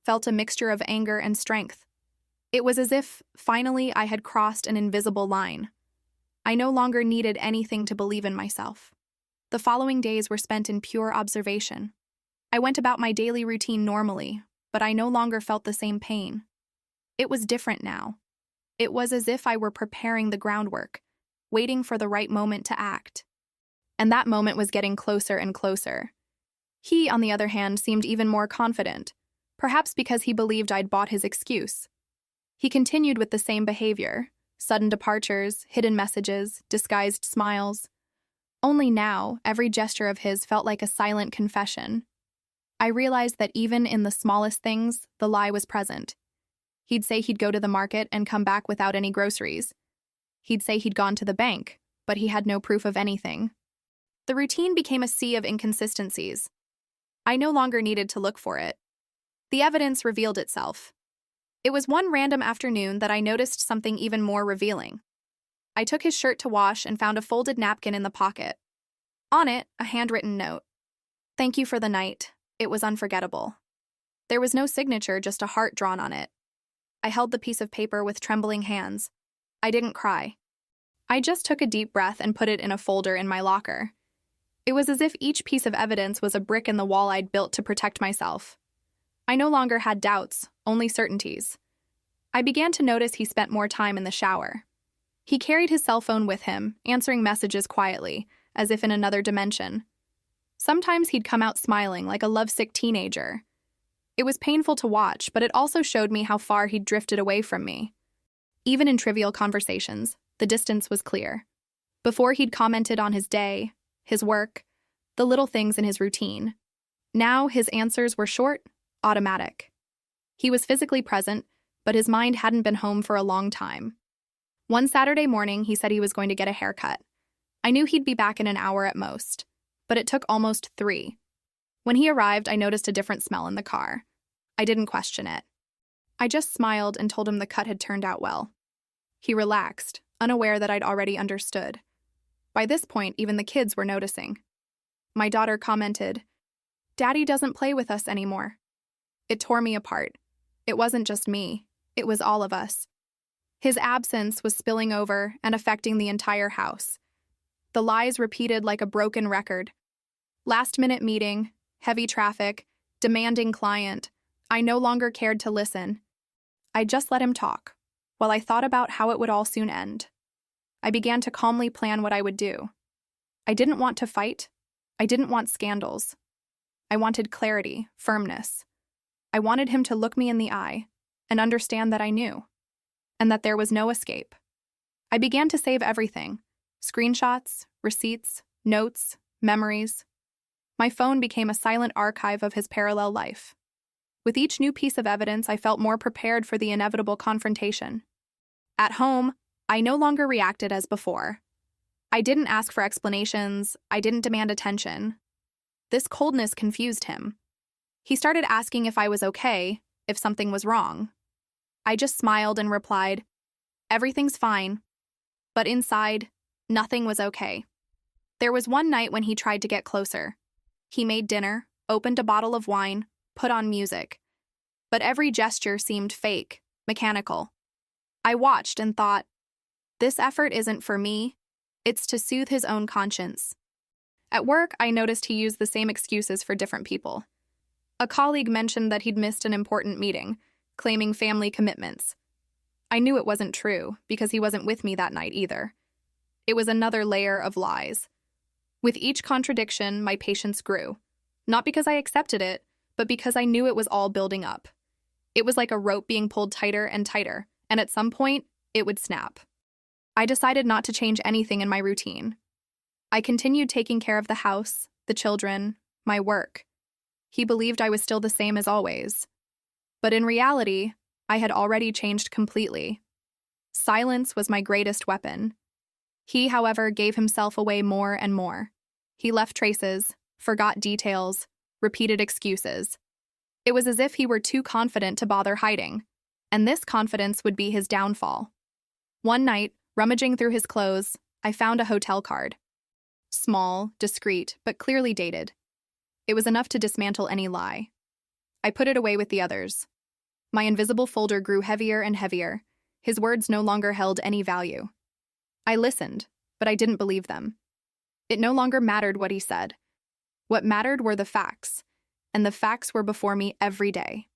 felt a mixture of anger and strength. It was as if, finally, I had crossed an invisible line. I no longer needed anything to believe in myself. The following days were spent in pure observation. I went about my daily routine normally, but I no longer felt the same pain. It was different now. It was as if I were preparing the groundwork, waiting for the right moment to act. And that moment was getting closer and closer. He, on the other hand, seemed even more confident, perhaps because he believed I'd bought his excuse. He continued with the same behavior, sudden departures, hidden messages, disguised smiles. Only now, every gesture of his felt like a silent confession. I realized that even in the smallest things, the lie was present. He'd say he'd go to the market and come back without any groceries. He'd say he'd gone to the bank, but he had no proof of anything. The routine became a sea of inconsistencies. I no longer needed to look for it. The evidence revealed itself. It was one random afternoon that I noticed something even more revealing. I took his shirt to wash and found a folded napkin in the pocket. On it, a handwritten note. "Thank you for the night. It was unforgettable." There was no signature, just a heart drawn on it. I held the piece of paper with trembling hands. I didn't cry. I just took a deep breath and put it in a folder in my locker. It was as if each piece of evidence was a brick in the wall I'd built to protect myself. I no longer had doubts, only certainties. I began to notice he spent more time in the shower. He carried his cell phone with him, answering messages quietly, as if in another dimension. Sometimes he'd come out smiling like a lovesick teenager. It was painful to watch, but it also showed me how far he'd drifted away from me. Even in trivial conversations, the distance was clear. Before he'd commented on his day, his work, the little things in his routine. Now his answers were short, automatic. He was physically present, but his mind hadn't been home for a long time. One Saturday morning, he said he was going to get a haircut. I knew he'd be back in an hour at most, but it took almost 3. When he arrived, I noticed a different smell in the car. I didn't question it. I just smiled and told him the cut had turned out well. He relaxed, unaware that I'd already understood. By this point, even the kids were noticing. My daughter commented, "Daddy doesn't play with us anymore." It tore me apart. It wasn't just me. It was all of us. His absence was spilling over and affecting the entire house. The lies repeated like a broken record. Last-minute meeting, heavy traffic, demanding client. I no longer cared to listen. I just let him talk, while I thought about how it would all soon end. I began to calmly plan what I would do. I didn't want to fight. I didn't want scandals. I wanted clarity, firmness. I wanted him to look me in the eye and understand that I knew, and that there was no escape. I began to save everything: screenshots, receipts, notes, memories. My phone became a silent archive of his parallel life. With each new piece of evidence, I felt more prepared for the inevitable confrontation. At home, I no longer reacted as before. I didn't ask for explanations. I didn't demand attention. This coldness confused him. He started asking if I was okay, if something was wrong. I just smiled and replied, "Everything's fine." But inside, nothing was okay. There was one night when he tried to get closer. He made dinner, opened a bottle of wine, put on music. But every gesture seemed fake, mechanical. I watched and thought, this effort isn't for me. It's to soothe his own conscience. At work, I noticed he used the same excuses for different people. A colleague mentioned that he'd missed an important meeting, claiming family commitments. I knew it wasn't true, because he wasn't with me that night either. It was another layer of lies. With each contradiction, my patience grew. Not because I accepted it, but because I knew it was all building up. It was like a rope being pulled tighter and tighter, and at some point, it would snap. I decided not to change anything in my routine. I continued taking care of the house, the children, my work. He believed I was still the same as always. But in reality, I had already changed completely. Silence was my greatest weapon. He, however, gave himself away more and more. He left traces, forgot details, repeated excuses. It was as if he were too confident to bother hiding, and this confidence would be his downfall. One night, rummaging through his clothes, I found a hotel card. Small, discreet, but clearly dated. It was enough to dismantle any lie. I put it away with the others. My invisible folder grew heavier and heavier. His words no longer held any value. I listened, but I didn't believe them. It no longer mattered what he said. What mattered were the facts, and the facts were before me every day.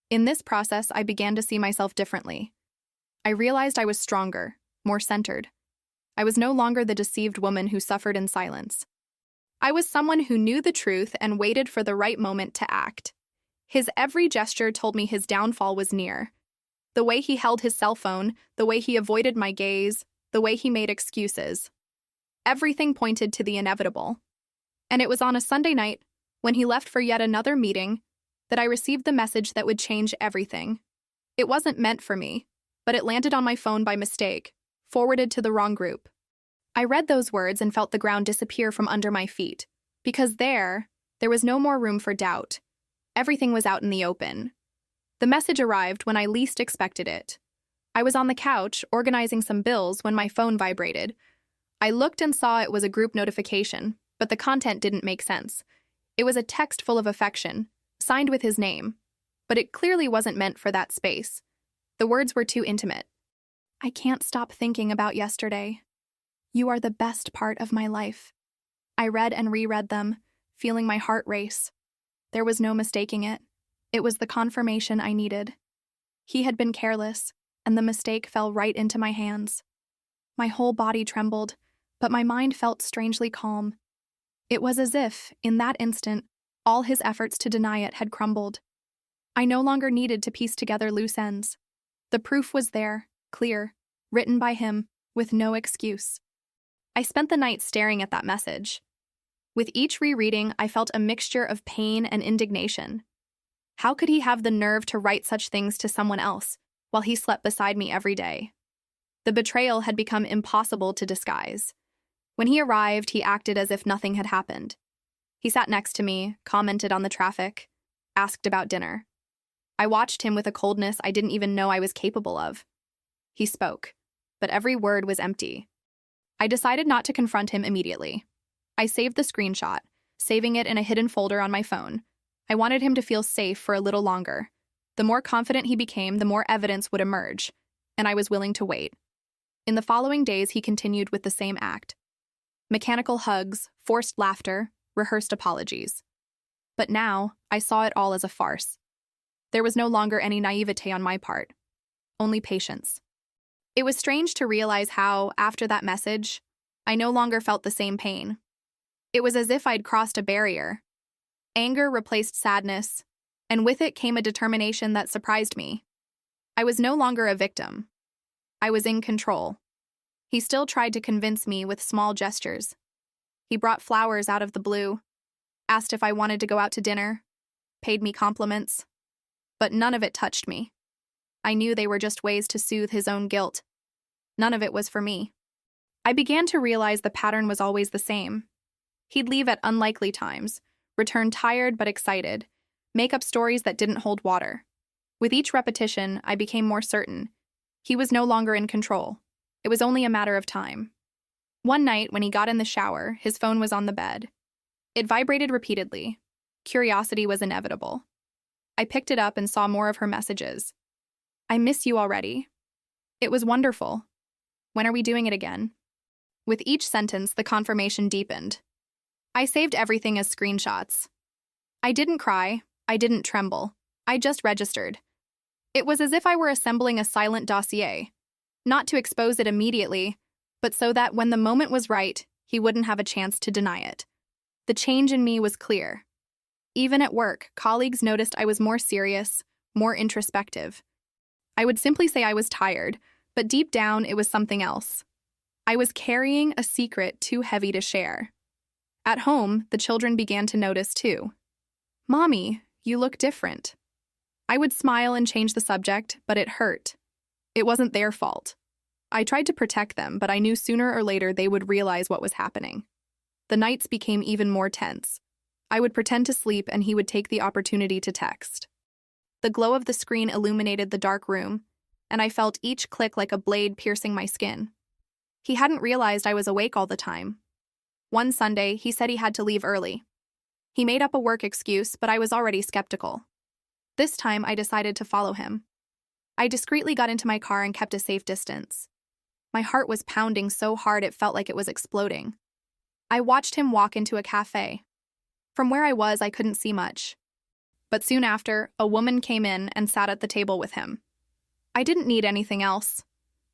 In this process, I began to see myself differently. I realized I was stronger, more centered. I was no longer the deceived woman who suffered in silence. I was someone who knew the truth and waited for the right moment to act. His every gesture told me his downfall was near. The way he held his cell phone, the way he avoided my gaze, the way he made excuses. Everything pointed to the inevitable. And it was on a Sunday night, when he left for yet another meeting, that I received the message that would change everything. It wasn't meant for me, but it landed on my phone by mistake, forwarded to the wrong group. I read those words and felt the ground disappear from under my feet, because there was no more room for doubt. Everything was out in the open. The message arrived when I least expected it. I was on the couch, organizing some bills, when my phone vibrated. I looked and saw it was a group notification, but the content didn't make sense. It was a text full of affection, signed with his name, but it clearly wasn't meant for that space. The words were too intimate. I can't stop thinking about yesterday. You are the best part of my life. I read and reread them, feeling my heart race. There was no mistaking it. It was the confirmation I needed. He had been careless, and the mistake fell right into my hands. My whole body trembled, but my mind felt strangely calm. It was as if, in that instant, all his efforts to deny it had crumbled. I no longer needed to piece together loose ends. The proof was there, clear, written by him, with no excuse. I spent the night staring at that message. With each rereading, I felt a mixture of pain and indignation. How could he have the nerve to write such things to someone else while he slept beside me every day? The betrayal had become impossible to disguise. When he arrived, he acted as if nothing had happened. He sat next to me, commented on the traffic, asked about dinner. I watched him with a coldness I didn't even know I was capable of. He spoke, but every word was empty. I decided not to confront him immediately. I saved the screenshot, saving it in a hidden folder on my phone. I wanted him to feel safe for a little longer. The more confident he became, the more evidence would emerge, and I was willing to wait. In the following days, he continued with the same act. Mechanical hugs, forced laughter, rehearsed apologies. But now, I saw it all as a farce. There was no longer any naivete on my part, only patience. It was strange to realize how, after that message, I no longer felt the same pain. It was as if I'd crossed a barrier. Anger replaced sadness, and with it came a determination that surprised me. I was no longer a victim. I was in control. He still tried to convince me with small gestures. He brought flowers out of the blue, asked if I wanted to go out to dinner, paid me compliments. But none of it touched me. I knew they were just ways to soothe his own guilt. None of it was for me. I began to realize the pattern was always the same. He'd leave at unlikely times, return tired but excited, make up stories that didn't hold water. With each repetition, I became more certain. He was no longer in control. It was only a matter of time. One night, when he got in the shower, his phone was on the bed. It vibrated repeatedly. Curiosity was inevitable. I picked it up and saw more of her messages. I miss you already. It was wonderful. When are we doing it again? With each sentence, the confirmation deepened. I saved everything as screenshots. I didn't cry. I didn't tremble. I just registered. It was as if I were assembling a silent dossier, not to expose it immediately, but so that when the moment was right, he wouldn't have a chance to deny it. The change in me was clear. Even at work, colleagues noticed I was more serious, more introspective. I would simply say I was tired, but deep down it was something else. I was carrying a secret too heavy to share. At home, the children began to notice too. "Mommy, you look different." I would smile and change the subject, but it hurt. It wasn't their fault. I tried to protect them, but I knew sooner or later they would realize what was happening. The nights became even more tense. I would pretend to sleep and he would take the opportunity to text. The glow of the screen illuminated the dark room, and I felt each click like a blade piercing my skin. He hadn't realized I was awake all the time. One Sunday, he said he had to leave early. He made up a work excuse, but I was already skeptical. This time, I decided to follow him. I discreetly got into my car and kept a safe distance. My heart was pounding so hard it felt like it was exploding. I watched him walk into a cafe. From where I was, I couldn't see much. But soon after, a woman came in and sat at the table with him. I didn't need anything else.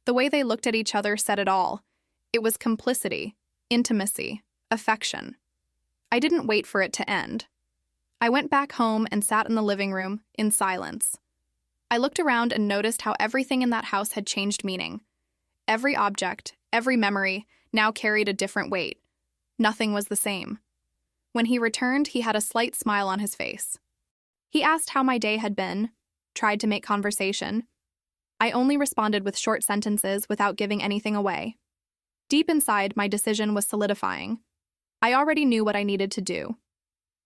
The way they looked at each other said it all. It was complicity, intimacy, affection. I didn't wait for it to end. I went back home and sat in the living room, in silence. I looked around and noticed how everything in that house had changed meaning. Every object, every memory, now carried a different weight. Nothing was the same. When he returned, he had a slight smile on his face. He asked how my day had been, tried to make conversation. I only responded with short sentences without giving anything away. Deep inside, my decision was solidifying. I already knew what I needed to do.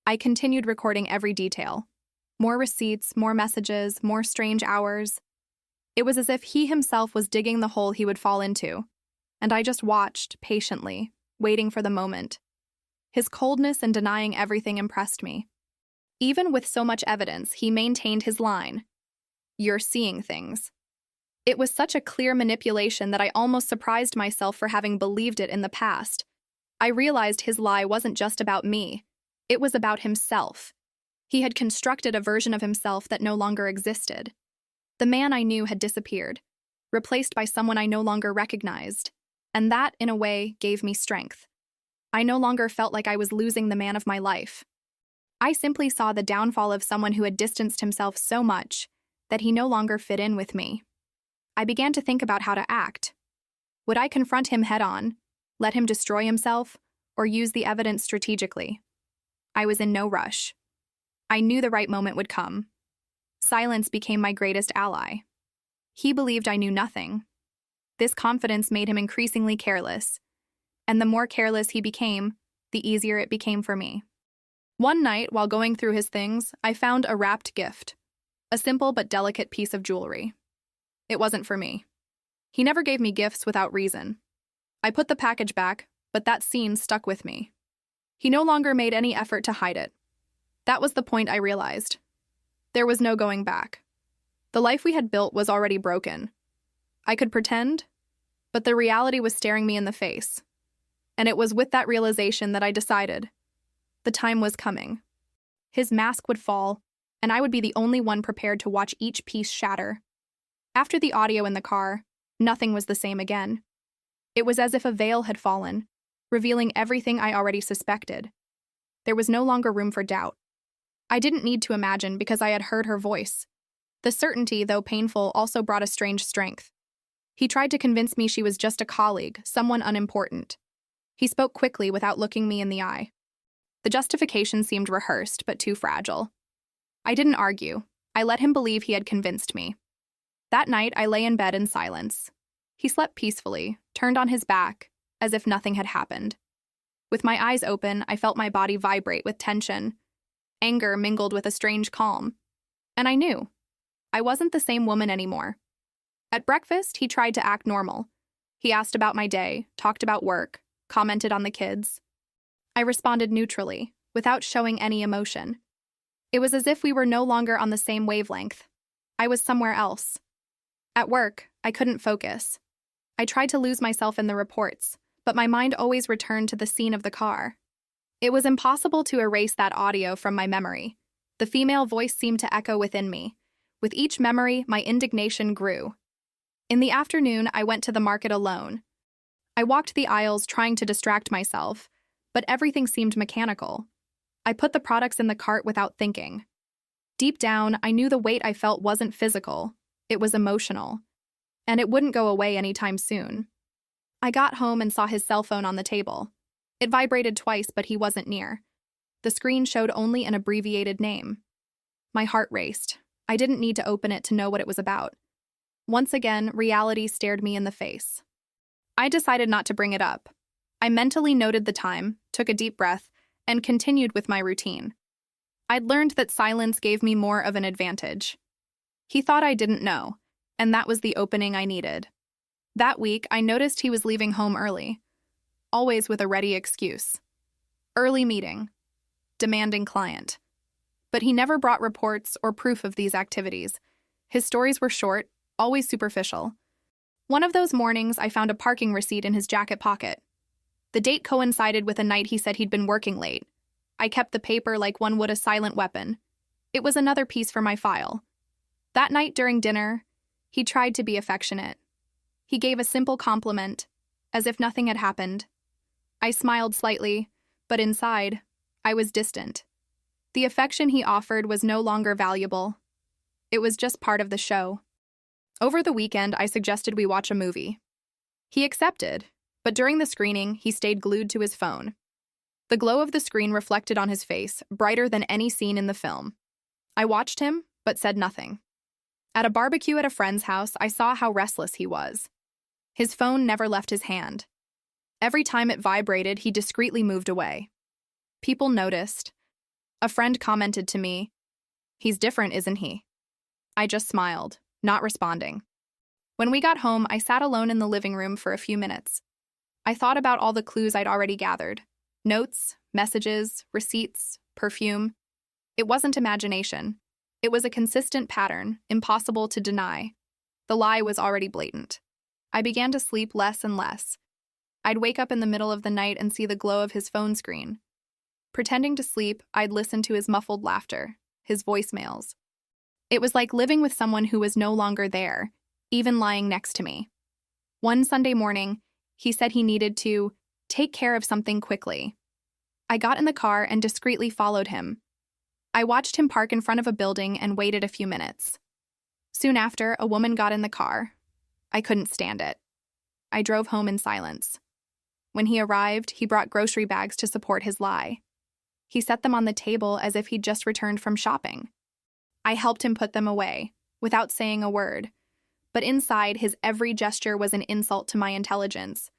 I continued recording every detail. More receipts, more messages, more strange hours. It was as if he himself was digging the hole he would fall into, and I just watched, patiently, waiting for the moment. His coldness and denying everything impressed me. Even with so much evidence, he maintained his line. "You're seeing things." It was such a clear manipulation that I almost surprised myself for having believed it in the past. I realized his lie wasn't just about me. It was about himself. He had constructed a version of himself that no longer existed. The man I knew had disappeared, replaced by someone I no longer recognized, and that, in a way, gave me strength. I no longer felt like I was losing the man of my life. I simply saw the downfall of someone who had distanced himself so much that he no longer fit in with me. I began to think about how to act. Would I confront him head-on, let him destroy himself, or use the evidence strategically. I was in no rush. I knew the right moment would come. Silence became my greatest ally. He believed I knew nothing. This confidence made him increasingly careless, and the more careless he became, the easier it became for me. One night, while going through his things, I found a wrapped gift, a simple but delicate piece of jewelry. It wasn't for me. He never gave me gifts without reason. I put the package back, but that scene stuck with me. He no longer made any effort to hide it. That was the point I realized. There was no going back. The life we had built was already broken. I could pretend, but the reality was staring me in the face. And it was with that realization that I decided. The time was coming. His mask would fall, and I would be the only one prepared to watch each piece shatter. After the audio in the car, nothing was the same again. It was as if a veil had fallen, revealing everything I already suspected. There was no longer room for doubt. I didn't need to imagine because I had heard her voice. The certainty, though painful, also brought a strange strength. He tried to convince me she was just a colleague, someone unimportant. He spoke quickly without looking me in the eye. The justification seemed rehearsed, but too fragile. I didn't argue. I let him believe he had convinced me. That night, I lay in bed in silence. He slept peacefully, turned on his back, as if nothing had happened. With my eyes open, I felt my body vibrate with tension. Anger mingled with a strange calm. And I knew. I wasn't the same woman anymore. At breakfast, he tried to act normal. He asked about my day, talked about work, commented on the kids. I responded neutrally, without showing any emotion. It was as if we were no longer on the same wavelength. I was somewhere else. At work, I couldn't focus. I tried to lose myself in the reports, but my mind always returned to the scene of the car. It was impossible to erase that audio from my memory. The female voice seemed to echo within me. With each memory, my indignation grew. In the afternoon, I went to the market alone. I walked the aisles trying to distract myself, but everything seemed mechanical. I put the products in the cart without thinking. Deep down, I knew the weight I felt wasn't physical. It was emotional. And it wouldn't go away anytime soon. I got home and saw his cell phone on the table. It vibrated twice, but he wasn't near. The screen showed only an abbreviated name. My heart raced. I didn't need to open it to know what it was about. Once again, reality stared me in the face. I decided not to bring it up. I mentally noted the time, took a deep breath, and continued with my routine. I'd learned that silence gave me more of an advantage. He thought I didn't know, and that was the opening I needed. That week, I noticed he was leaving home early, always with a ready excuse. Early meeting. Demanding client. But he never brought reports or proof of these activities. His stories were short, always superficial. One of those mornings, I found a parking receipt in his jacket pocket. The date coincided with a night he said he'd been working late. I kept the paper like one would a silent weapon. It was another piece for my file. That night during dinner, he tried to be affectionate. He gave a simple compliment, as if nothing had happened. I smiled slightly, but inside, I was distant. The affection he offered was no longer valuable. It was just part of the show. Over the weekend, I suggested we watch a movie. He accepted, but during the screening, he stayed glued to his phone. The glow of the screen reflected on his face, brighter than any scene in the film. I watched him, but said nothing. At a barbecue at a friend's house, I saw how restless he was. His phone never left his hand. Every time it vibrated, he discreetly moved away. People noticed. A friend commented to me, "He's different, isn't he?" I just smiled, not responding. When we got home, I sat alone in the living room for a few minutes. I thought about all the clues I'd already gathered. Notes, messages, receipts, perfume. It wasn't imagination. It was a consistent pattern, impossible to deny. The lie was already blatant. I began to sleep less and less. I'd wake up in the middle of the night and see the glow of his phone screen. Pretending to sleep, I'd listen to his muffled laughter, his voicemails. It was like living with someone who was no longer there, even lying next to me. One Sunday morning, he said he needed to take care of something quickly. I got in the car and discreetly followed him. I watched him park in front of a building and waited a few minutes. Soon after, a woman got in the car. I couldn't stand it. I drove home in silence. When he arrived, he brought grocery bags to support his lie. He set them on the table as if he'd just returned from shopping. I helped him put them away, without saying a word. But inside, his every gesture was an insult to my intelligence.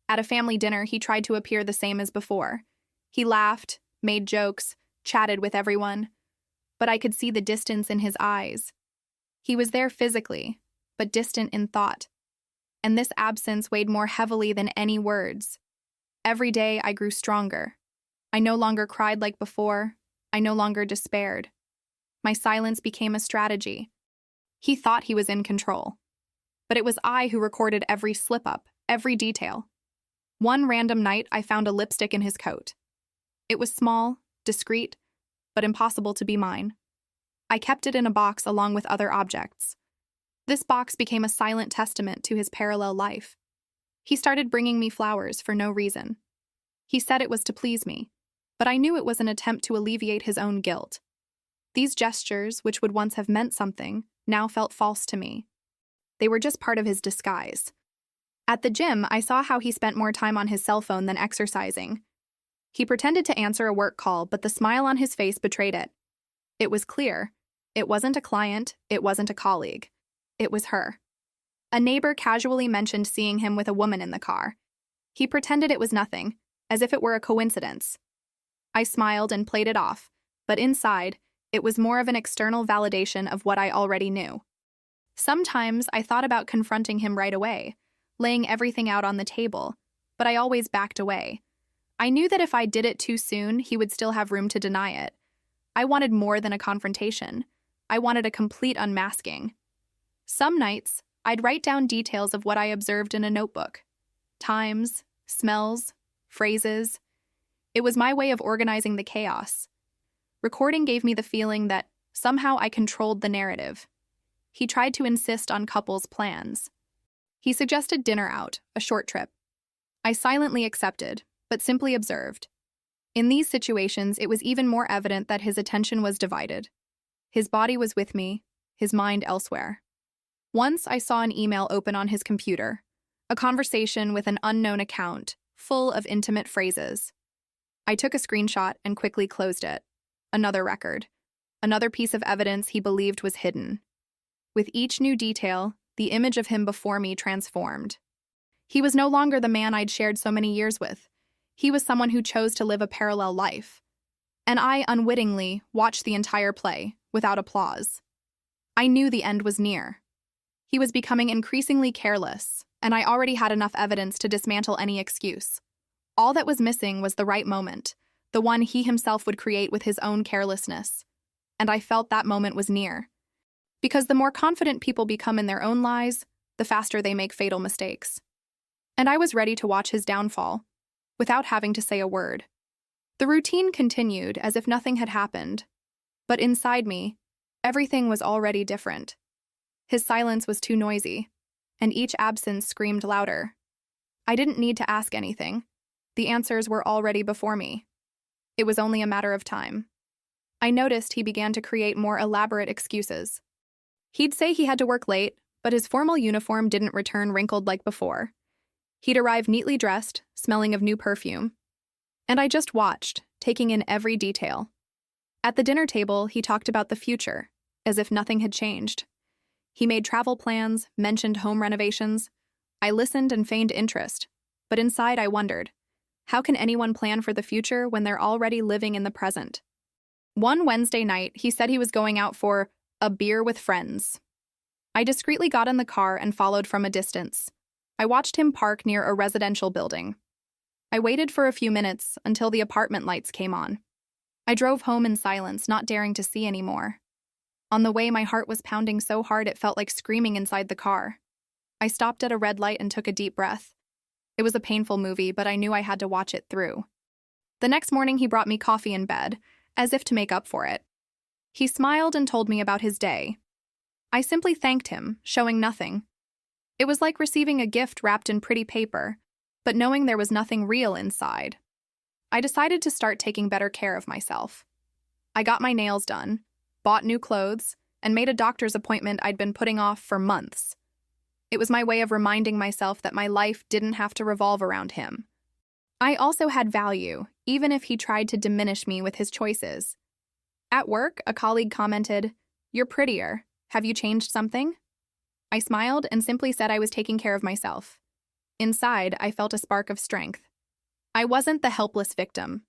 At a family dinner, he tried to appear the same as before. He laughed, made jokes, chatted with everyone. But I could see the distance in his eyes. He was there physically, but distant in thought. And this absence weighed more heavily than any words. Every day, I grew stronger. I no longer cried like before. I no longer despaired. My silence became a strategy. He thought he was in control. But it was I who recorded every slip-up, every detail. One random night, I found a lipstick in his coat. It was small, discreet, but impossible to be mine. I kept it in a box along with other objects. This box became a silent testament to his parallel life. He started bringing me flowers for no reason. He said it was to please me, but I knew it was an attempt to alleviate his own guilt. These gestures, which would once have meant something, now felt false to me. They were just part of his disguise. At the gym, I saw how he spent more time on his cell phone than exercising. He pretended to answer a work call, but the smile on his face betrayed it. It was clear. It wasn't a client, it wasn't a colleague. It was her. A neighbor casually mentioned seeing him with a woman in the car. He pretended it was nothing, as if it were a coincidence. I smiled and played it off, but inside, it was more of an external validation of what I already knew. Sometimes I thought about confronting him right away, laying everything out on the table, but I always backed away. I knew that if I did it too soon, he would still have room to deny it. I wanted more than a confrontation. I wanted a complete unmasking. Some nights, I'd write down details of what I observed in a notebook. Times, smells, phrases. It was my way of organizing the chaos. Recording gave me the feeling that somehow I controlled the narrative. He tried to insist on couples' plans. He suggested dinner out, a short trip. I silently accepted, but simply observed. In these situations, it was even more evident that his attention was divided. His body was with me, his mind elsewhere. Once I saw an email open on his computer, a conversation with an unknown account, full of intimate phrases. I took a screenshot and quickly closed it. Another record. Another piece of evidence he believed was hidden. With each new detail, the image of him before me transformed. He was no longer the man I'd shared so many years with. He was someone who chose to live a parallel life. And I, unwittingly, watched the entire play, without applause. I knew the end was near. He was becoming increasingly careless, and I already had enough evidence to dismantle any excuse. All that was missing was the right moment, the one he himself would create with his own carelessness. And I felt that moment was near. Because the more confident people become in their own lies, the faster they make fatal mistakes. And I was ready to watch his downfall, without having to say a word. The routine continued as if nothing had happened. But inside me, everything was already different. His silence was too noisy, and each absence screamed louder. I didn't need to ask anything. The answers were already before me. It was only a matter of time. I noticed he began to create more elaborate excuses. He'd say he had to work late, but his formal uniform didn't return wrinkled like before. He'd arrive neatly dressed, smelling of new perfume. And I just watched, taking in every detail. At the dinner table, he talked about the future, as if nothing had changed. He made travel plans, mentioned home renovations. I listened and feigned interest, but inside I wondered, how can anyone plan for the future when they're already living in the present? One Wednesday night, he said he was going out for a beer with friends. I discreetly got in the car and followed from a distance. I watched him park near a residential building. I waited for a few minutes until the apartment lights came on. I drove home in silence, not daring to see any more. On the way, my heart was pounding so hard it felt like screaming inside the car. I stopped at a red light and took a deep breath. It was a painful movie, but I knew I had to watch it through. The next morning, he brought me coffee in bed, as if to make up for it. He smiled and told me about his day. I simply thanked him, showing nothing. It was like receiving a gift wrapped in pretty paper, but knowing there was nothing real inside. I decided to start taking better care of myself. I got my nails done, bought new clothes, and made a doctor's appointment I'd been putting off for months. It was my way of reminding myself that my life didn't have to revolve around him. I also had value, even if he tried to diminish me with his choices. At work, a colleague commented, "You're prettier. Have you changed something?" I smiled and simply said I was taking care of myself. Inside, I felt a spark of strength. I wasn't the helpless victim.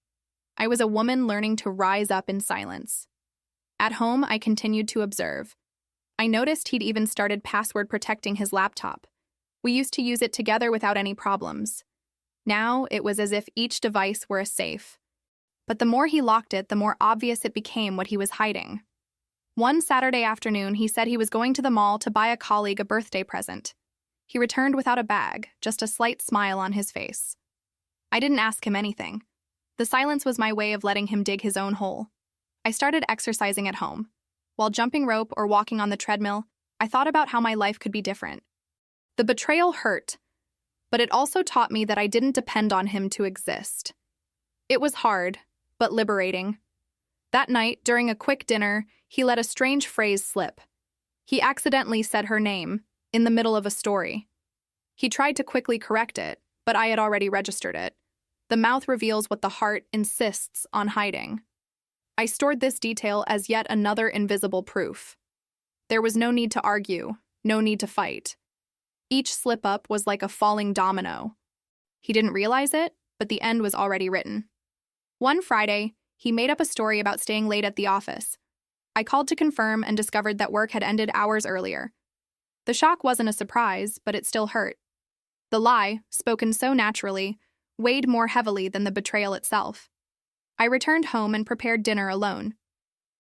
I was a woman learning to rise up in silence. At home, I continued to observe. I noticed he'd even started password protecting his laptop. We used to use it together without any problems. Now, it was as if each device were a safe. But the more he locked it, the more obvious it became what he was hiding. One Saturday afternoon, he said he was going to the mall to buy a colleague a birthday present. He returned without a bag, just a slight smile on his face. I didn't ask him anything. The silence was my way of letting him dig his own hole. I started exercising at home. While jumping rope or walking on the treadmill, I thought about how my life could be different. The betrayal hurt, but it also taught me that I didn't depend on him to exist. It was hard, but liberating. That night, during a quick dinner, he let a strange phrase slip. He accidentally said her name, in the middle of a story. He tried to quickly correct it, but I had already registered it. The mouth reveals what the heart insists on hiding. I stored this detail as yet another invisible proof. There was no need to argue, no need to fight. Each slip-up was like a falling domino. He didn't realize it, but the end was already written. One Friday, he made up a story about staying late at the office. I called to confirm and discovered that work had ended hours earlier. The shock wasn't a surprise, but it still hurt. The lie, spoken so naturally, weighed more heavily than the betrayal itself. I returned home and prepared dinner alone.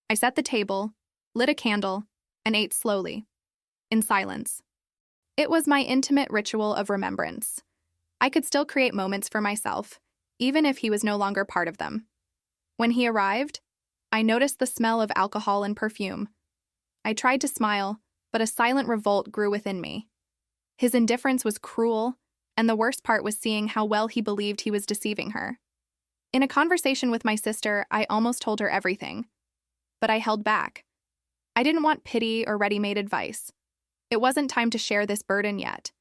I set the table, lit a candle, and ate slowly, in silence. It was my intimate ritual of remembrance. I could still create moments for myself, even if he was no longer part of them. When he arrived, I noticed the smell of alcohol and perfume. I tried to smile, but a silent revolt grew within me. His indifference was cruel, and the worst part was seeing how well he believed he was deceiving her. In a conversation with my sister, I almost told her everything. But I held back. I didn't want pity or ready-made advice. It wasn't time to share this burden yet.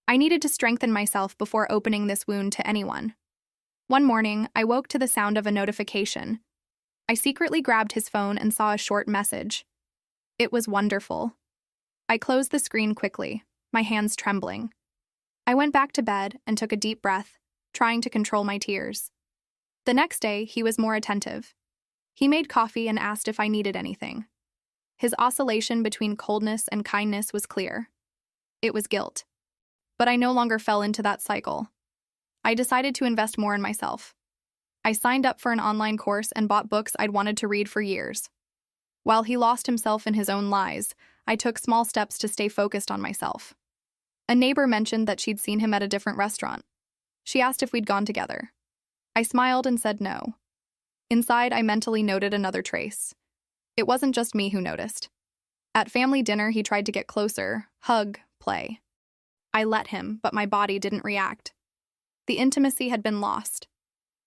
I needed to strengthen myself before opening this wound to anyone. One morning, I woke to the sound of a notification. I secretly grabbed his phone and saw a short message. It was wonderful. I closed the screen quickly, my hands trembling. I went back to bed and took a deep breath, trying to control my tears. The next day, he was more attentive. He made coffee and asked if I needed anything. His oscillation between coldness and kindness was clear. It was guilt. But I no longer fell into that cycle. I decided to invest more in myself. I signed up for an online course and bought books I'd wanted to read for years. While he lost himself in his own lies, I took small steps to stay focused on myself. A neighbor mentioned that she'd seen him at a different restaurant. She asked if we'd gone together. I smiled and said no. Inside, I mentally noted another trace. It wasn't just me who noticed. At family dinner, he tried to get closer, hug, play. I let him, but my body didn't react. The intimacy had been lost.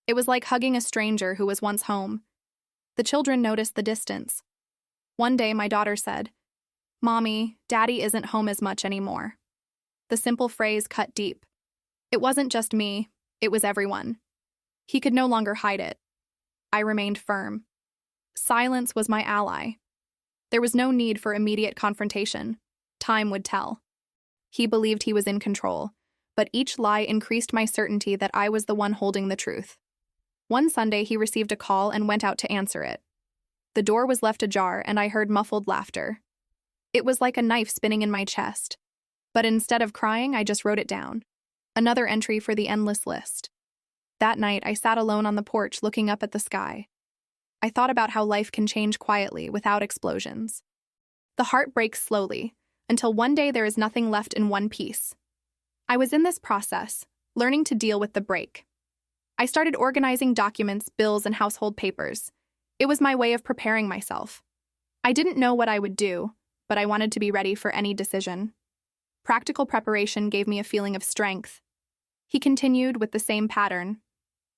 It was like hugging a stranger who was once home. The children noticed the distance. One day, my daughter said, "Mommy, Daddy isn't home as much anymore." The simple phrase cut deep. It wasn't just me, it was everyone. He could no longer hide it. I remained firm. Silence was my ally. There was no need for immediate confrontation. Time would tell. He believed he was in control, but each lie increased my certainty that I was the one holding the truth. One Sunday, he received a call and went out to answer it. The door was left ajar, and I heard muffled laughter. It was like a knife spinning in my chest. But instead of crying, I just wrote it down. Another entry for the endless list. That night, I sat alone on the porch looking up at the sky. I thought about how life can change quietly without explosions. The heart breaks slowly, until one day there is nothing left in one piece. I was in this process, learning to deal with the break. I started organizing documents, bills, and household papers. It was my way of preparing myself. I didn't know what I would do, but I wanted to be ready for any decision. Practical preparation gave me a feeling of strength. He continued with the same pattern.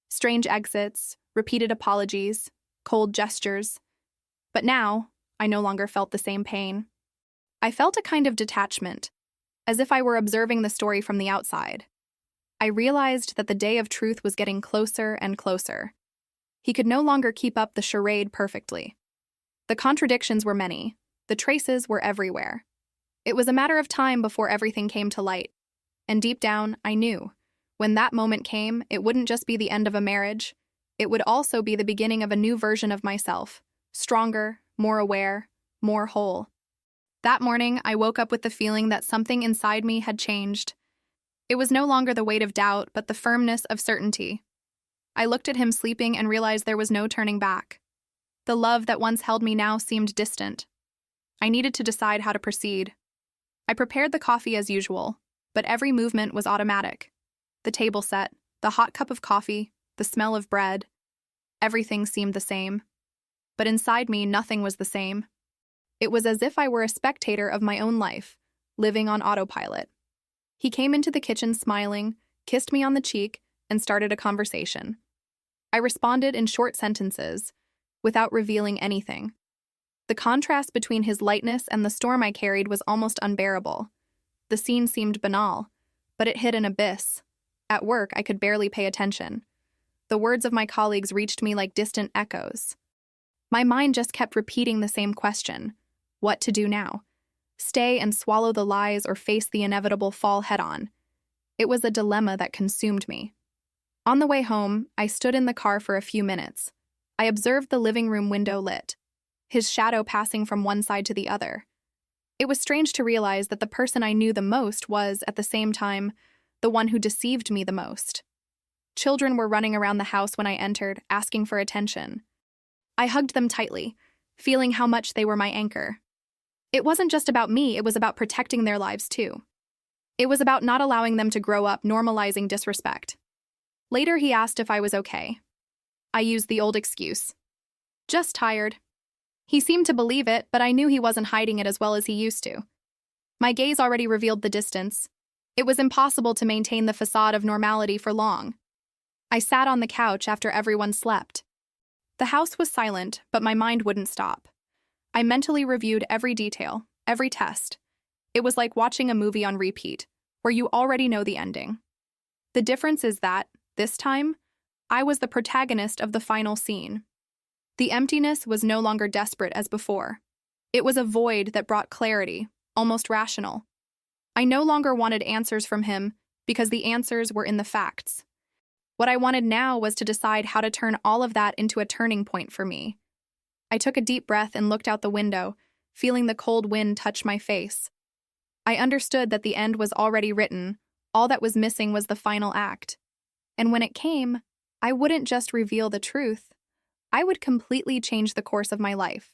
Strange exits, repeated apologies, cold gestures. But now, I no longer felt the same pain. I felt a kind of detachment, as if I were observing the story from the outside. I realized that the day of truth was getting closer and closer. He could no longer keep up the charade perfectly. The contradictions were many. The traces were everywhere. It was a matter of time before everything came to light. And deep down, I knew. When that moment came, it wouldn't just be the end of a marriage. It would also be the beginning of a new version of myself. Stronger, more aware, more whole. That morning, I woke up with the feeling that something inside me had changed. It was no longer the weight of doubt, but the firmness of certainty. I looked at him sleeping and realized there was no turning back. The love that once held me now seemed distant. I needed to decide how to proceed. I prepared the coffee as usual, but every movement was automatic. The table set, the hot cup of coffee, the smell of bread. Everything seemed the same. But inside me, nothing was the same. It was as if I were a spectator of my own life, living on autopilot. He came into the kitchen smiling, kissed me on the cheek, and started a conversation. I responded in short sentences, without revealing anything. The contrast between his lightness and the storm I carried was almost unbearable. The scene seemed banal, but it hid an abyss. At work, I could barely pay attention. The words of my colleagues reached me like distant echoes. My mind just kept repeating the same question. What to do now? Stay and swallow the lies or face the inevitable fall head-on? It was a dilemma that consumed me. On the way home, I stood in the car for a few minutes. I observed the living room window lit, his shadow passing from one side to the other. It was strange to realize that the person I knew the most was, at the same time, the one who deceived me the most. Children were running around the house when I entered, asking for attention. I hugged them tightly, feeling how much they were my anchor. It wasn't just about me, it was about protecting their lives too. It was about not allowing them to grow up normalizing disrespect. Later, he asked if I was okay. I used the old excuse. Just tired. He seemed to believe it, but I knew he wasn't hiding it as well as he used to. My gaze already revealed the distance. It was impossible to maintain the facade of normality for long. I sat on the couch after everyone slept. The house was silent, but my mind wouldn't stop. I mentally reviewed every detail, every test. It was like watching a movie on repeat, where you already know the ending. The difference is that, this time, I was the protagonist of the final scene. The emptiness was no longer desperate as before. It was a void that brought clarity, almost rational. I no longer wanted answers from him because the answers were in the facts. What I wanted now was to decide how to turn all of that into a turning point for me. I took a deep breath and looked out the window, feeling the cold wind touch my face. I understood that the end was already written. All that was missing was the final act. And when it came, I wouldn't just reveal the truth. I would completely change the course of my life.